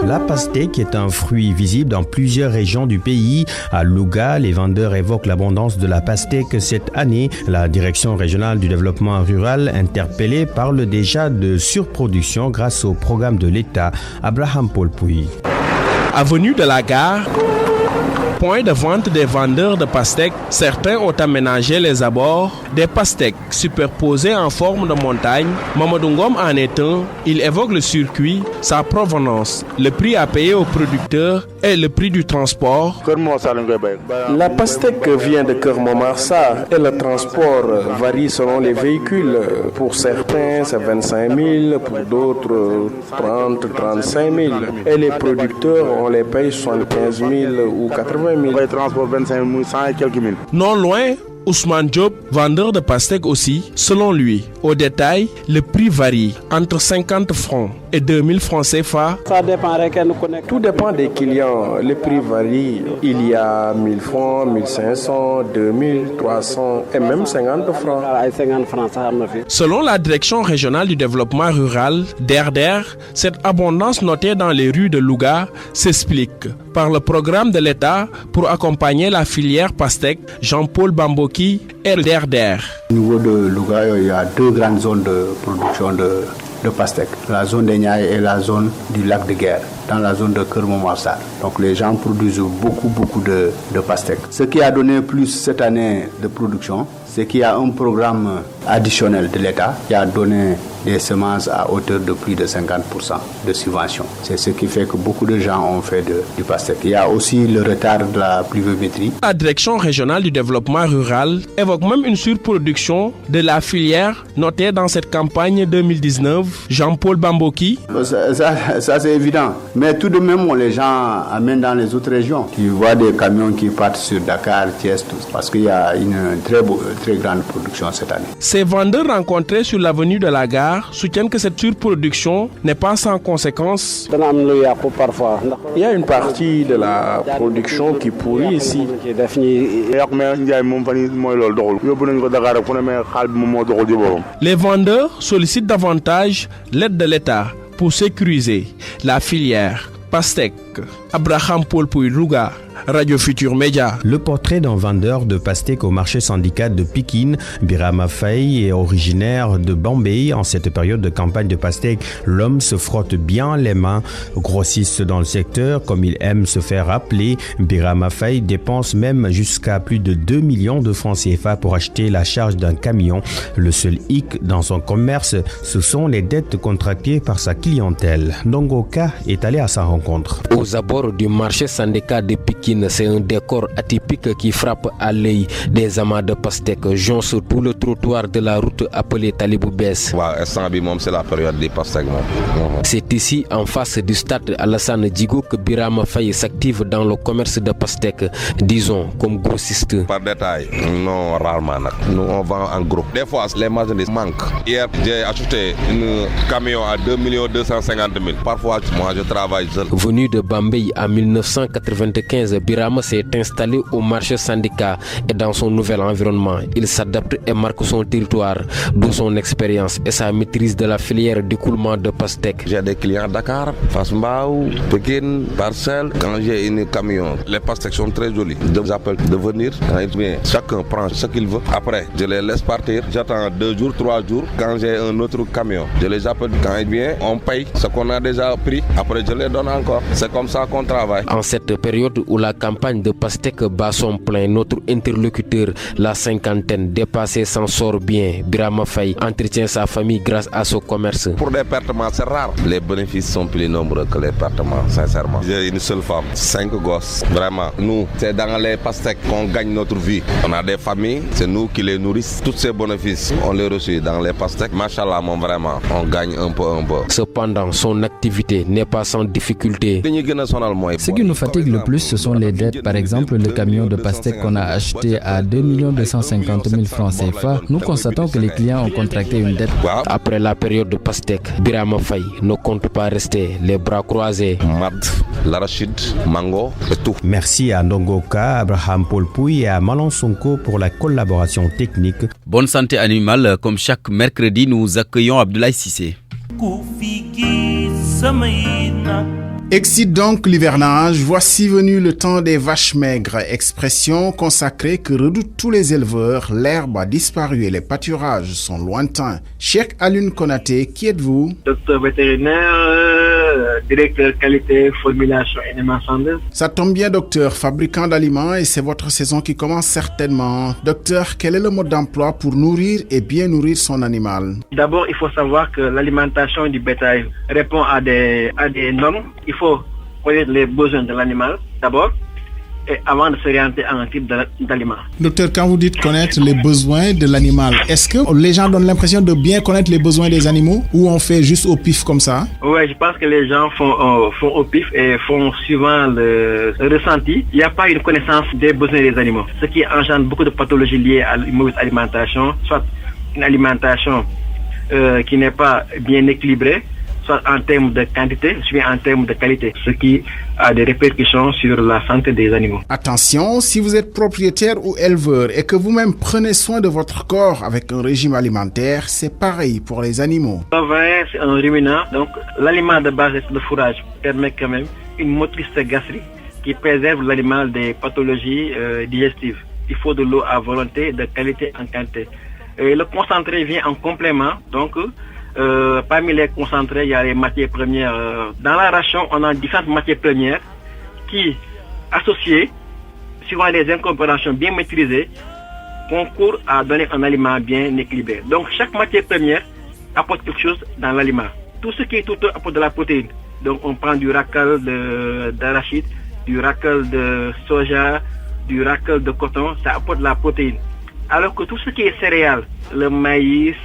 La pastèque est un fruit visible dans plusieurs régions du pays. À Louga, les vendeurs évoquent l'abondance de la pastèque cette année. La direction régionale du développement rural, interpellée, parle déjà de surproduction grâce au programme de l'État. Abraham Paul Pouy. Avenue de la Gare, point de vente des vendeurs de pastèques, certains ont aménagé les abords des pastèques superposées en forme de montagne. Mamadou Ngom en est un. Il évoque le circuit, sa provenance, le prix à payer aux producteurs et le prix du transport. La pastèque vient de Keur Momar-Sarr et le transport varie selon les véhicules. Pour certains, c'est 25 000, pour d'autres, 30, 35 000. Et les producteurs, on les paye 75 000 ou 80 000. Transport 25 000, 100 et quelques mille. Non loin, Ousmane Diop, vendeur de pastèques aussi, selon lui, au détail, le prix varie entre 50 francs et 2000 francs CFA. Ça dépend. Tout dépend des clients. Le prix varie. Il y a 1000 francs, 1500, 2000, 300 et même 50 francs. Selon la direction régionale du développement rural, DERDER, cette abondance notée dans les rues de Louga s'explique par le programme de l'État pour accompagner la filière pastèque. Jean-Paul Bamboki et DERDER. Au niveau de Louga, il y a 2 grandes zones de production de pastèques. La zone des Niayes et la zone du lac de Guerre, dans la zone de Keur Momar-Sarr. Donc les gens produisent beaucoup de pastèques. Ce qui a donné plus cette année de production, c'est qu'il y a un programme additionnel de l'État qui a donné des semences à hauteur de plus de 50% de subvention. C'est ce qui fait que beaucoup de gens ont fait du pastèque. Il y a aussi le retard de la pluviométrie. La direction régionale du développement rural évoque même une surproduction de la filière notée dans cette campagne 2019. Jean-Paul Bamboki. Ça c'est évident. Mais tout de même, les gens amènent dans les autres régions. Tu vois des camions qui partent sur Dakar, Thiès, tout, parce qu'il y a une très grande production cette année. Ces vendeurs rencontrés sur l'avenue de la Gare soutiennent que cette surproduction n'est pas sans conséquences. Il y a une partie de la production qui pourrit ici. Les vendeurs sollicitent davantage l'aide de l'État pour sécuriser la filière pastèque pastèque. Abraham Paul Pouilouga, Radio Futur Média. Le portrait d'un vendeur de pastèques au marché syndicat de Pékin, Birama Faye, est originaire de Bombay. En cette période de campagne de pastèques, l'homme se frotte bien les mains. Grossiste dans le secteur, comme il aime se faire appeler, Birama Faye dépense même jusqu'à plus de 2 millions de francs CFA pour acheter la charge d'un camion. Le seul hic dans son commerce, ce sont les dettes contractées par sa clientèle. Ndongoka est allé à sa rencontre. Aux abords du marché syndicat de Pékin, c'est un décor atypique qui frappe à l'œil. Des amas de pastèques jonchent tout le trottoir de la route appelée Talibou Bès. C'est la période des pastèques. C'est ici, en face du stade Alassane Djigo, que Birama Faye s'active dans le commerce de pastèques, disons comme grossiste. Par détail, non, rarement. Nous, on vend en groupe. Des fois, les marchandises manquent. Hier, j'ai acheté un camion à 2 250 000. Parfois, moi, je travaille seul. Venu de Bombay en 1995, Birama s'est installé au marché syndicat et dans son nouvel environnement, il s'adapte et marque son territoire, d'où son expérience et sa maîtrise de la filière d'écoulement de pastèques. J'ai des clients à Dakar, Fasmbao, Pékin, Parcelles. Quand j'ai un camion, les pastèques sont très jolies. J'appelle de venir. Quand il vient, chacun prend ce qu'il veut. Après, je les laisse partir. J'attends 2 jours, 3 jours. Quand j'ai un autre camion, je les appelle. Quand il vient, on paye ce qu'on a déjà pris. Après, je les donne encore. C'est comme ça qu'on travaille. En cette période où la campagne de pastèques bat son plein, notre interlocuteur, la cinquantaine, dépassé, s'en sort bien. Birama Faye entretient sa famille grâce à ce commerce. Pour des pertements, c'est rare. Les bénéfices sont plus nombreux que les pertements, sincèrement. J'ai une seule femme, 5 gosses. Vraiment, nous, c'est dans les pastèques qu'on gagne notre vie. On a des familles, c'est nous qui les nourrissons. Tous ces bénéfices, on les reçoit dans les pastèques. Machallah, vraiment, on gagne un peu. Cependant, son activité n'est pas sans difficulté. Ce qui nous fatigue le plus, ce sont les dettes. Par exemple, le camion de pastèques qu'on a acheté à 2 250 000 francs CFA, nous constatons que les clients ont contracté une dette. Après la période de pastèques, Birama Faye ne compte pas rester les bras croisés. Mad, l'arachide, mango et tout. Merci à Ndongoka, Abraham Paul Pouy et à Malon Sonko pour la collaboration technique. Bonne santé animale, comme chaque mercredi, nous accueillons Abdoulaye Sissé. Excite donc l'hivernage, voici venu le temps des vaches maigres, expression consacrée que redoutent tous les éleveurs. L'herbe a disparu et les pâturages sont lointains. Cheikh Alioune Konaté, qui êtes-vous? Docteur vétérinaire, directeur qualité, formulation et marchandises. Ça tombe bien docteur, fabricant d'aliments et c'est votre saison qui commence certainement. Docteur, quel est le mode d'emploi pour nourrir et bien nourrir son animal? D'abord, il faut savoir que l'alimentation du bétail répond à des normes. Il faut connaître les besoins de l'animal d'abord et avant de s'orienter à un type d'aliment. Docteur, quand vous dites connaître les besoins de l'animal, est-ce que les gens donnent l'impression de bien connaître les besoins des animaux ou on fait juste au pif comme ça? Oui, je pense que les gens font au pif et font suivant le ressenti. Il n'y a pas une connaissance des besoins des animaux, ce qui engendre beaucoup de pathologies liées à une mauvaise alimentation, soit une alimentation qui n'est pas bien équilibrée, soit en termes de quantité, soit en termes de qualité, ce qui a des répercussions sur la santé des animaux. Attention, si vous êtes propriétaire ou éleveur et que vous-même prenez soin de votre corps avec un régime alimentaire, c'est pareil pour les animaux. C'est un ruminant, donc l'aliment de base de fourrage permet quand même une motricité gastrique qui préserve l'animal des pathologies digestives. Il faut de l'eau à volonté, de qualité en quantité. Et le concentré vient en complément, donc parmi les concentrés, il y a les matières premières. Dans la ration, on a différentes matières premières qui, associées, suivant les incorporations bien maîtrisées, concourent à donner un aliment bien équilibré. Donc, chaque matière première apporte quelque chose dans l'aliment. Tout ce qui est tout apporte de la protéine. Donc, on prend du racole d'arachide, du racole de soja, du racole de coton, ça apporte de la protéine. Alors que tout ce qui est céréales, le maïs,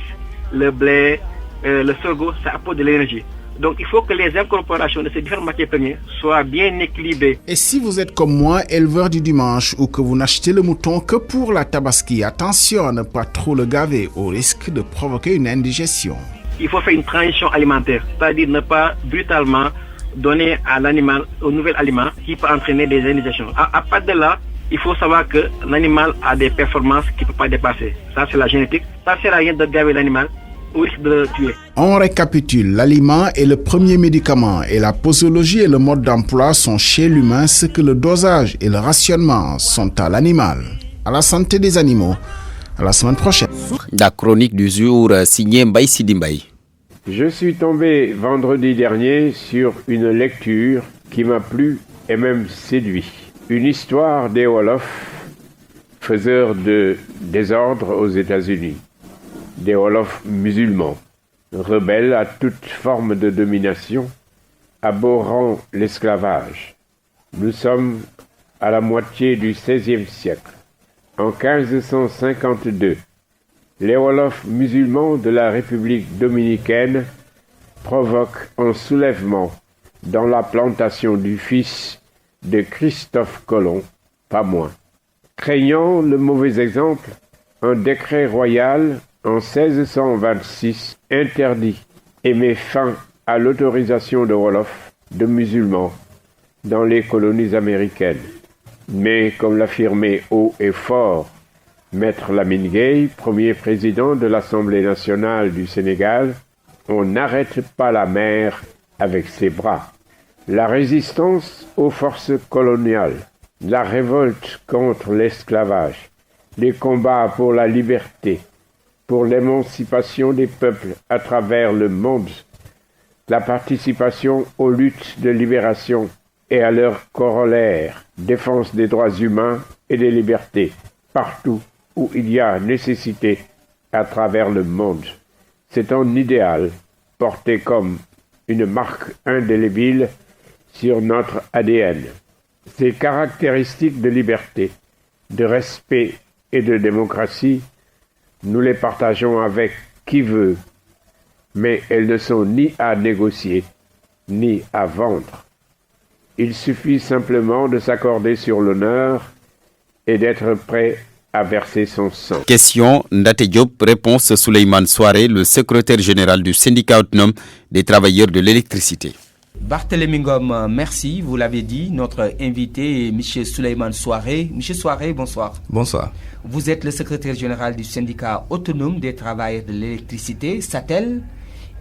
le blé, le sorgho, ça apporte de l'énergie. Donc il faut que les incorporations de ces différentes matières premières soient bien équilibrées. Et si vous êtes comme moi, éleveur du dimanche, ou que vous n'achetez le mouton que pour la tabaski, attention à ne pas trop le gaver au risque de provoquer une indigestion. Il faut faire une transition alimentaire, c'est-à-dire ne pas brutalement donner à l'animal un nouvel aliment qui peut entraîner des indigestions. À partir de là, il faut savoir que l'animal a des performances qu'il ne peut pas dépasser. Ça, c'est la génétique. Ça ne sert à rien de gaver l'animal au risque de le tuer. On récapitule, l'aliment est le premier médicament et la posologie et le mode d'emploi sont chez l'humain ce que le dosage et le rationnement sont à l'animal. À la santé des animaux, à la semaine prochaine. La chronique du jour signée Mbaye Sidi Mbaye. Je suis tombé vendredi dernier sur une lecture qui m'a plu et même séduit. Une histoire des Wolofs, faiseurs de désordre aux États-Unis. Des Wolofs musulmans, rebelles à toute forme de domination, abhorrant l'esclavage. Nous sommes à la moitié du XVIe siècle. En 1552, les Wolofs musulmans de la République dominicaine provoquent un soulèvement dans la plantation du fils de Christophe Colomb, pas moins. Craignant le mauvais exemple, un décret royal en 1626 interdit et met fin à l'autorisation de Wolofs, de musulmans, dans les colonies américaines. Mais, comme l'affirmait haut et fort Maître Lamine Gueye, premier président de l'Assemblée nationale du Sénégal, on n'arrête pas la mer avec ses bras. La résistance aux forces coloniales, la révolte contre l'esclavage, les combats pour la liberté, pour l'émancipation des peuples à travers le monde, la participation aux luttes de libération et à leur corollaire, défense des droits humains et des libertés, partout où il y a nécessité à travers le monde. C'est un idéal porté comme une marque indélébile sur notre ADN. Ces caractéristiques de liberté, de respect et de démocratie, nous les partageons avec qui veut, mais elles ne sont ni à négocier, ni à vendre. Il suffit simplement de s'accorder sur l'honneur et d'être prêt à verser son sang. Question Ndate Diop, réponse Souleymane Souaré, le secrétaire général du syndicat autonome des travailleurs de l'électricité. Barthélémy Ngom, merci. Vous l'avez dit, notre invité est M. Souleymane Souaré. M. Souaré, bonsoir. Bonsoir. Vous êtes le secrétaire général du syndicat autonome des travailleurs de l'électricité, SATEL.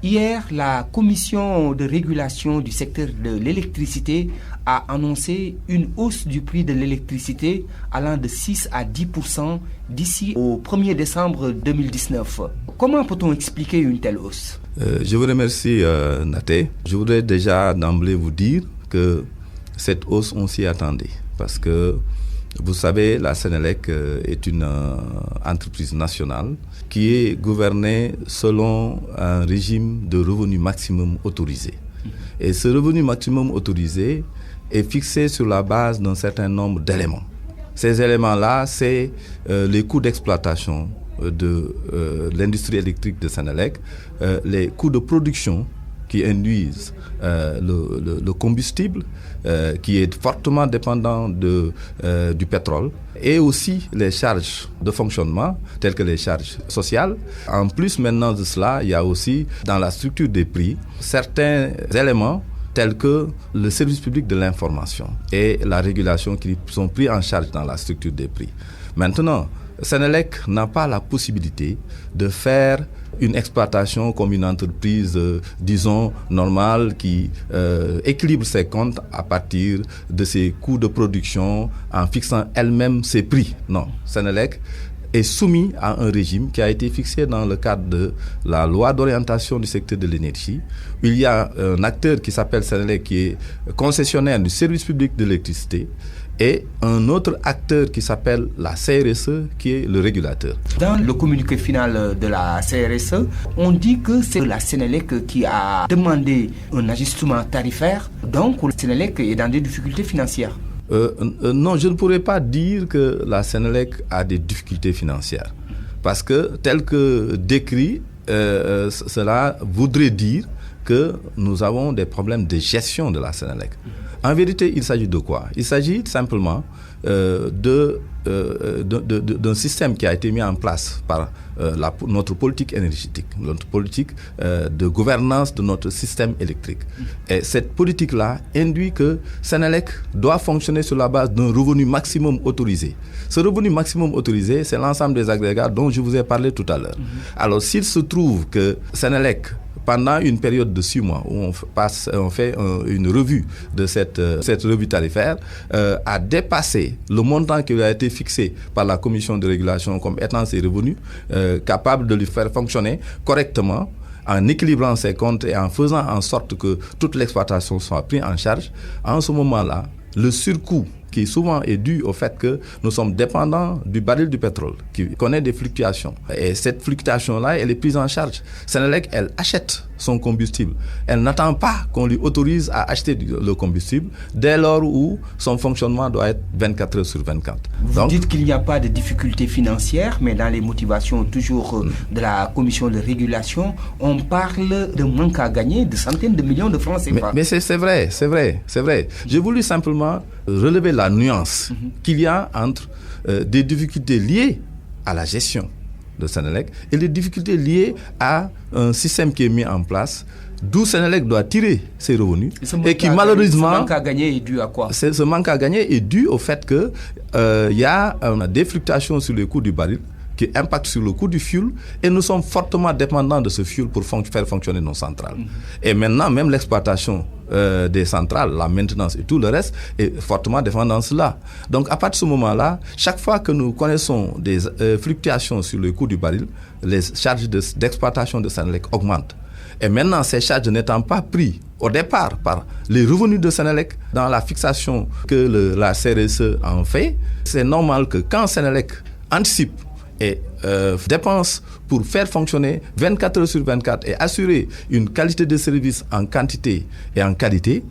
Hier, la commission de régulation du secteur de l'électricité a annoncé une hausse du prix de l'électricité allant de 6 à 10% d'ici au 1er décembre 2019. Comment peut-on expliquer une telle hausse ? Je vous remercie, Naté. Je voudrais déjà d'emblée vous dire que cette hausse, on s'y attendait. Parce que, vous savez, la Sénélec est une entreprise nationale qui est gouvernée selon un régime de revenu maximum autorisé. Et ce revenu maximum autorisé est fixé sur la base d'un certain nombre d'éléments. Ces éléments-là, c'est les coûts d'exploitation de l'industrie électrique de Sénélec, les coûts de production qui induisent le combustible, qui est fortement dépendant du pétrole, et aussi les charges de fonctionnement, telles que les charges sociales. En plus maintenant de cela, il y a aussi dans la structure des prix certains éléments tels que le service public de l'information et la régulation qui sont pris en charge dans la structure des prix. Maintenant, Sénélec n'a pas la possibilité de faire une exploitation comme une entreprise, disons, normale qui équilibre ses comptes à partir de ses coûts de production en fixant elle-même ses prix. Non, Sénélec est soumis à un régime qui a été fixé dans le cadre de la loi d'orientation du secteur de l'énergie. Il y a un acteur qui s'appelle Sénélec qui est concessionnaire du service public de l'électricité et un autre acteur qui s'appelle la CRSE qui est le régulateur. Dans le communiqué final de la CRSE, on dit que c'est la Sénélec qui a demandé un ajustement tarifaire, donc la Sénélec est dans des difficultés financières. Non, je ne pourrais pas dire que la Sénélec a des difficultés financières. Parce que, tel que décrit, cela voudrait dire que nous avons des problèmes de gestion de la Sénélec. En vérité, il s'agit de quoi? Il s'agit simplement d'un système qui a été mis en place par notre politique énergétique, notre politique de gouvernance de notre système électrique. Et cette politique-là induit que Senelec doit fonctionner sur la base d'un revenu maximum autorisé. Ce revenu maximum autorisé, c'est l'ensemble des agrégats dont je vous ai parlé tout à l'heure. Alors, s'il se trouve que Senelec, pendant une période de 6 mois où on fait une revue de cette revue tarifaire, a dépassé le montant qui a été fixé par la commission de régulation comme étant ses revenus, capable de lui faire fonctionner correctement, en équilibrant ses comptes et en faisant en sorte que toute l'exploitation soit prise en charge. En ce moment-là, le surcoût qui souvent est dû au fait que nous sommes dépendants du baril du pétrole, qui connaît des fluctuations. Et cette fluctuation-là, elle est prise en charge. Senelec, elle achète son combustible. Elle n'attend pas qu'on lui autorise à acheter le combustible dès lors où son fonctionnement doit être 24 heures sur 24. Vous dites qu'il n'y a pas de difficultés financières, mais dans les motivations toujours de la commission de régulation, on parle de manque à gagner de centaines de millions de francs CFA. Mais c'est vrai. J'ai voulu simplement relever la nuance qu'il y a entre des difficultés liées à la gestion de Senelec et les difficultés liées à un système qui est mis en place, d'où Senelec doit tirer ses revenus et qui malheureusement... Ce manque à gagner est dû à quoi? Ce manque à gagner est dû au fait qu'il y a des fluctuations sur le coût du baril qui impactent sur le coût du fuel et nous sommes fortement dépendants de ce fuel pour faire fonctionner nos centrales. Et maintenant, même l'exploitation des centrales, la maintenance et tout le reste est fortement dépendant de cela. Donc à partir de ce moment-là, chaque fois que nous connaissons des fluctuations sur le coût du baril, les charges d'exploitation de Senelec augmentent. Et maintenant, ces charges n'étant pas prises au départ par les revenus de Senelec dans la fixation que la CRSE en fait, c'est normal que quand Senelec anticipe et dépense pour faire fonctionner 24 heures sur 24 et assurer une qualité de service en quantité et en qualité,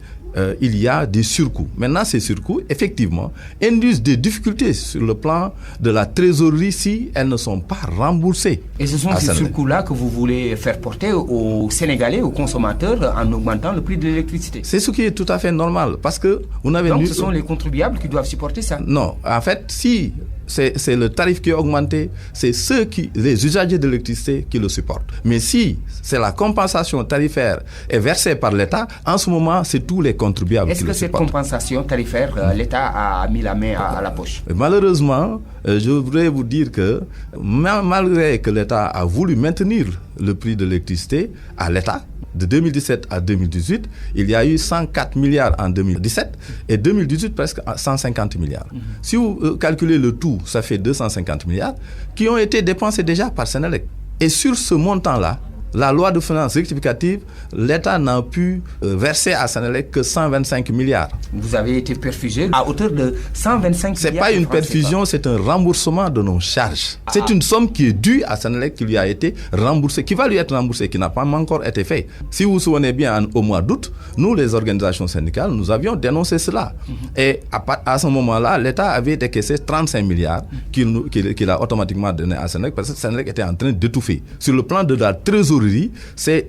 il y a des surcoûts. Maintenant, ces surcoûts, effectivement, induisent des difficultés sur le plan de la trésorerie si elles ne sont pas remboursées. Et ce sont ces surcoûts-là que vous voulez faire porter aux Sénégalais, aux consommateurs, en augmentant le prix de l'électricité. C'est ce qui est tout à fait normal, parce que vous n'avez... Donc, ce sont les contribuables qui doivent supporter ça? Non, en fait, si... C'est le tarif qui est augmenté, c'est les usagers de l'électricité qui le supportent. Mais si c'est la compensation tarifaire est versée par l'État, en ce moment, c'est tous les contribuables qui le supportent. Est-ce que cette compensation tarifaire, l'État a mis la main à la poche? Malheureusement, je voudrais vous dire que malgré que l'État a voulu maintenir le prix de l'électricité à l'État, de 2017 à 2018, il y a eu 104 milliards en 2017 et 2018 presque 150 milliards. Si vous calculez le tout, ça fait 250 milliards qui ont été dépensés déjà par Senelec. Et sur ce montant-là, la loi de finances rectificative, l'État n'a pu verser à Senelec que 125 milliards. Vous avez été perfusé à hauteur de 125 milliards. Ce n'est pas une perfusion, c'est un remboursement de nos charges. C'est une somme qui est due à Senelec qui lui a été remboursée, qui va lui être remboursée, qui n'a pas encore été fait. Si vous vous souvenez bien, au mois d'août, nous, les organisations syndicales, nous avions dénoncé cela. Et à ce moment-là, l'État avait décaissé 35 milliards qu'il a automatiquement donné à Senelec parce que Senelec était en train d'étouffer. Sur le plan de la trésorerie, ces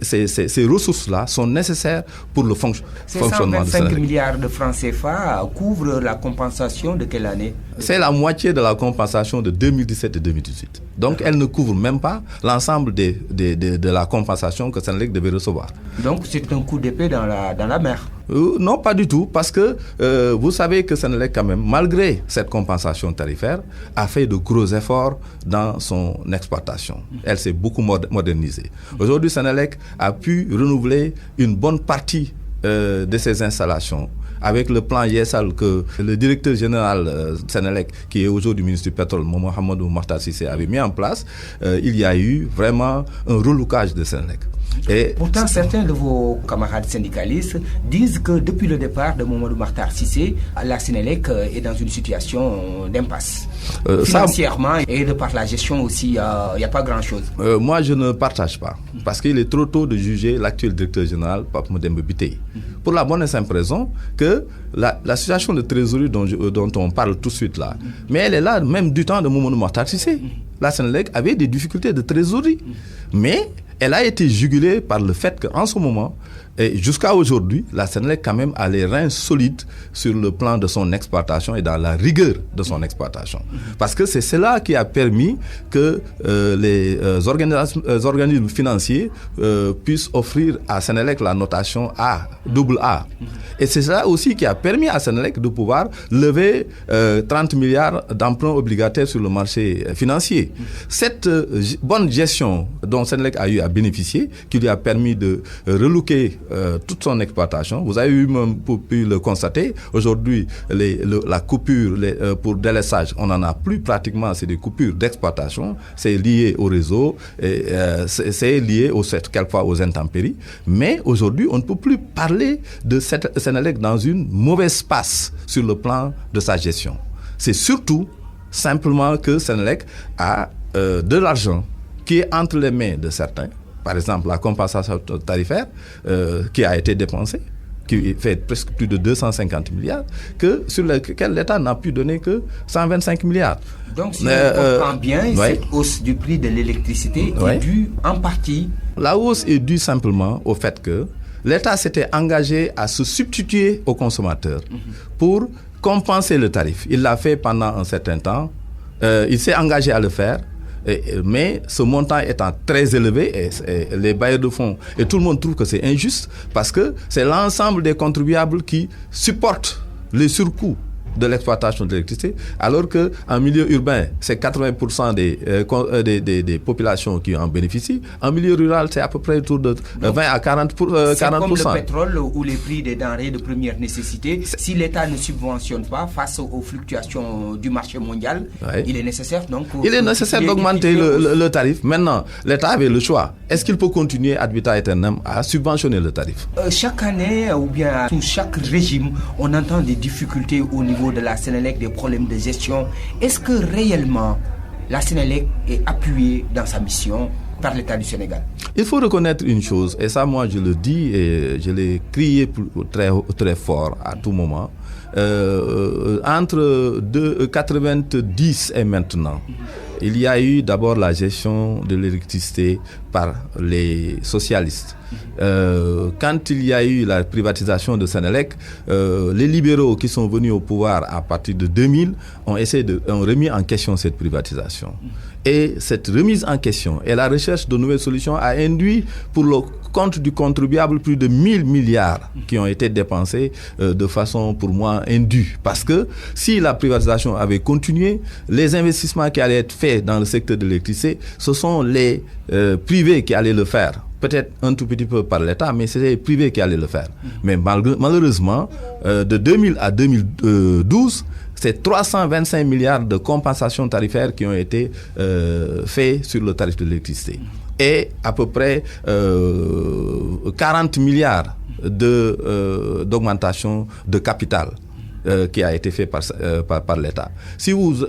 ressources-là sont nécessaires pour le fonctionnement de Senelec. Ces 125 milliards de francs CFA couvrent la compensation de quelle année? C'est la moitié de la compensation de 2017 et 2018. Donc, elle ne couvre même pas l'ensemble de la compensation que Senelec devait recevoir. Donc, c'est un coup d'épée dans la mer? Non, pas du tout, parce que vous savez que Senelec, quand même, malgré cette compensation tarifaire, a fait de gros efforts dans son exploitation. Elle s'est beaucoup modernisée. Aujourd'hui, Senelec a pu renouveler une bonne partie de ses installations avec le plan YESAL que le directeur général Senelec, qui est aujourd'hui ministre du pétrole, Mohamedou Makhtar Cissé, avait mis en place. Il y a eu vraiment un relookage de Senelec. Et pourtant, certains de vos camarades syndicalistes disent que depuis le départ de Mohamedou Makhtar Cissé, la Senelec est dans une situation d'impasse. Financièrement et de par la gestion aussi, il n'y a pas grand-chose. Moi, je ne partage pas. Parce qu'il est trop tôt de juger l'actuel directeur général, Pape Modembe Bitèye. Pour la bonne et simple raison que la situation de trésorerie dont on parle tout de suite là, mais elle est là même du temps de Mohamedou Makhtar Cissé. La Senelec avait des difficultés de trésorerie. Mais elle a été jugulée par le fait qu'en ce moment, et jusqu'à aujourd'hui, la Sénélec quand même a les reins solides sur le plan de son exploitation et dans la rigueur de son exploitation. Parce que c'est cela qui a permis que les organismes financiers puissent offrir à Sénélec la notation A, double A. Et c'est cela aussi qui a permis à Sénélec de pouvoir lever 30 milliards d'emprunts obligataires sur le marché financier. Cette bonne gestion dont Sénélec a eu à bénéficier, qui lui a permis de relooker toute son exploitation. Vous avez pu le constater. Aujourd'hui, la coupure pour délaissage, on n'en a plus pratiquement. C'est des coupures d'exploitation. C'est lié au réseau. Et, c'est lié quelquefois aux intempéries. Mais aujourd'hui, on ne peut plus parler de Sénélec dans une mauvaise passe sur le plan de sa gestion. C'est surtout simplement que Sénélec a de l'argent qui est entre les mains de certains. Par exemple, la compensation tarifaire qui a été dépensée, qui fait presque plus de 250 milliards, sur lequel l'État n'a pu donner que 125 milliards. Donc, si on comprend bien, cette hausse du prix de l'électricité est due en partie... La hausse est due simplement au fait que l'État s'était engagé à se substituer aux consommateurs pour compenser le tarif. Il l'a fait pendant un certain temps. Il s'est engagé à le faire. Mais ce montant étant très élevé, et les bailleurs de fonds et tout le monde trouve que c'est injuste parce que c'est l'ensemble des contribuables qui supportent les surcoûts de l'exploitation de l'électricité, alors qu'en milieu urbain, c'est 80% des populations qui en bénéficient. En milieu rural, c'est à peu près autour de 20 à 40%. C'est comme le pétrole ou les prix des denrées de première nécessité. Si l'État ne subventionne pas face aux fluctuations du marché mondial, il est nécessaire donc... Il est nécessaire d'augmenter le tarif. Maintenant, l'État avait le choix. Est-ce qu'il peut continuer ad vitam aeternam à subventionner le tarif? Chaque année, ou bien sous chaque régime, on entend des difficultés au niveau de la Sénélec, des problèmes de gestion. Est-ce que réellement la Sénélec est appuyée dans sa mission par l'État du Sénégal? Il faut reconnaître une chose, et ça moi je le dis et je l'ai crié très, très fort à tout moment. Entre 90 et maintenant, il y a eu d'abord la gestion de l'électricité par les socialistes. Quand il y a eu la privatisation de Sénélec, les libéraux qui sont venus au pouvoir à partir de 2000 ont remis en question cette privatisation. Et cette remise en question et la recherche de nouvelles solutions a induit pour le compte du contribuable plus de 1000 milliards qui ont été dépensés de façon pour moi indue. Parce que si la privatisation avait continué, les investissements qui allaient être faits dans le secteur de l'électricité, ce sont les privés qui allaient le faire. Peut-être un tout petit peu par l'État, mais c'est les privés qui allaient le faire. Mais malheureusement, de 2000 à 2012, c'est 325 milliards de compensations tarifaires qui ont été faits sur le tarif de l'électricité. Et à peu près 40 milliards d'augmentation de capital qui a été fait par l'État. Si vous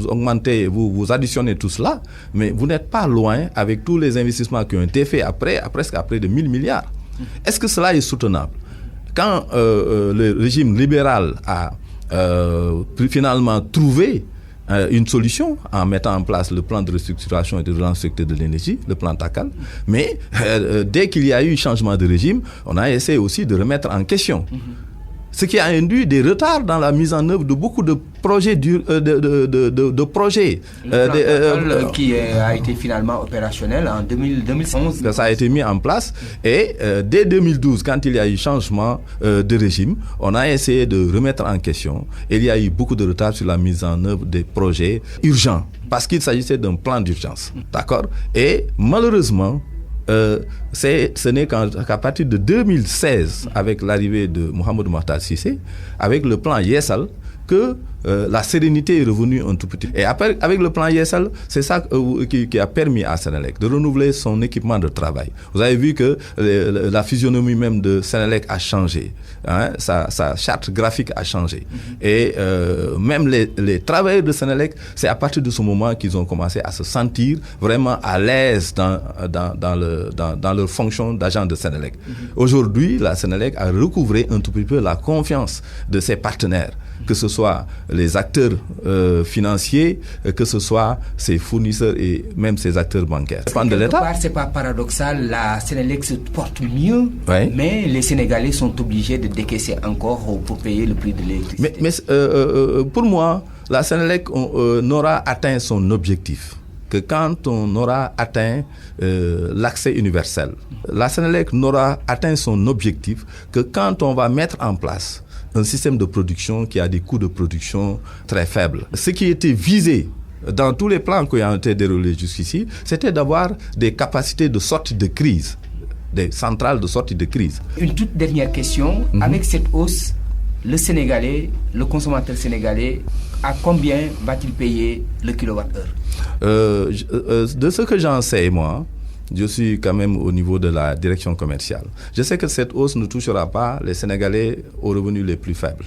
augmentez, vous additionnez tout cela, mais vous n'êtes pas loin avec tous les investissements qui ont été faits presque à près de 1000 milliards. Est-ce que cela est soutenable? Quand le régime libéral a finalement trouvé une solution en mettant en place le plan de restructuration et de relance secteur de l'énergie, le plan TACAL. Mais dès qu'il y a eu changement de régime, on a essayé aussi de remettre en question. Ce qui a induit des retards dans la mise en œuvre de beaucoup de projets de projets. Qui a été finalement opérationnel en 2011. Ça a été mis en place et dès 2012, quand il y a eu changement de régime, on a essayé de remettre en question. Et il y a eu beaucoup de retard sur la mise en œuvre des projets urgents parce qu'il s'agissait d'un plan d'urgence. D'accord? Et malheureusement, ce n'est qu'à partir de 2016, avec l'arrivée de Mohamedou Makhtar Cissé, avec le plan Yessal, que la sérénité est revenue un tout petit peu. Et après, avec le plan Yessal, c'est ça qui a permis à Sénélec de renouveler son équipement de travail. Vous avez vu que la physionomie même de Sénélec a changé. Hein, sa charte graphique a changé. Et même les travailleurs de Sénélec, c'est à partir de ce moment qu'ils ont commencé à se sentir vraiment à l'aise dans leur fonction d'agent de Sénélec. Aujourd'hui, la Sénélec a recouvré un tout petit peu la confiance de ses partenaires, que ce soit soit les acteurs financiers, que ce soit ses fournisseurs et même ses acteurs bancaires. Ça dépend de l'État. C'est pas paradoxal, la Sénélec se porte mieux, mais les Sénégalais sont obligés de décaisser encore pour payer le prix de l'électricité. Mais pour moi, la Sénélec n'aura atteint son objectif que quand on aura atteint l'accès universel. La Sénélec n'aura atteint son objectif que quand on va mettre en place un système de production qui a des coûts de production très faibles. Ce qui était visé dans tous les plans qui ont été déroulés jusqu'ici, c'était d'avoir des capacités de sortie de crise, des centrales de sortie de crise. Une toute dernière question. Avec cette hausse, le Sénégalais, le consommateur sénégalais, à combien va-t-il payer le kilowattheure? De ce que j'en sais, moi, je suis quand même au niveau de la direction commerciale. Je sais que cette hausse ne touchera pas les Sénégalais aux revenus les plus faibles.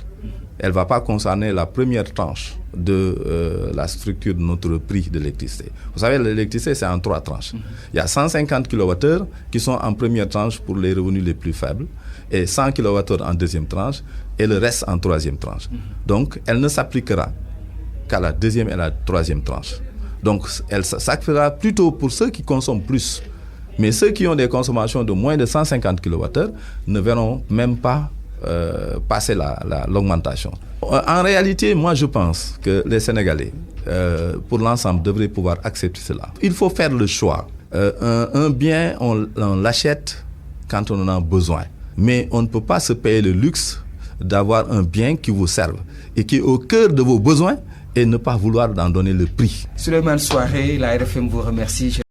Elle ne va pas concerner la première tranche de la structure de notre prix de l'électricité. Vous savez, l'électricité, c'est en 3 tranches. Il y a 150 kWh qui sont en première tranche pour les revenus les plus faibles et 100 kWh en deuxième tranche et le reste en troisième tranche. Donc, elle ne s'appliquera qu'à la deuxième et la troisième tranche. Donc, elle s'appliquera plutôt pour ceux qui consomment plus. Mais ceux qui ont des consommations de moins de 150 kWh ne verront même pas passer l'augmentation. En réalité, moi je pense que les Sénégalais, pour l'ensemble, devraient pouvoir accepter cela. Il faut faire le choix. Un bien, on l'achète quand on en a besoin. Mais on ne peut pas se payer le luxe d'avoir un bien qui vous serve et qui est au cœur de vos besoins et ne pas vouloir en donner le prix. Souleymane Souaré, la RFM vous remercie. Je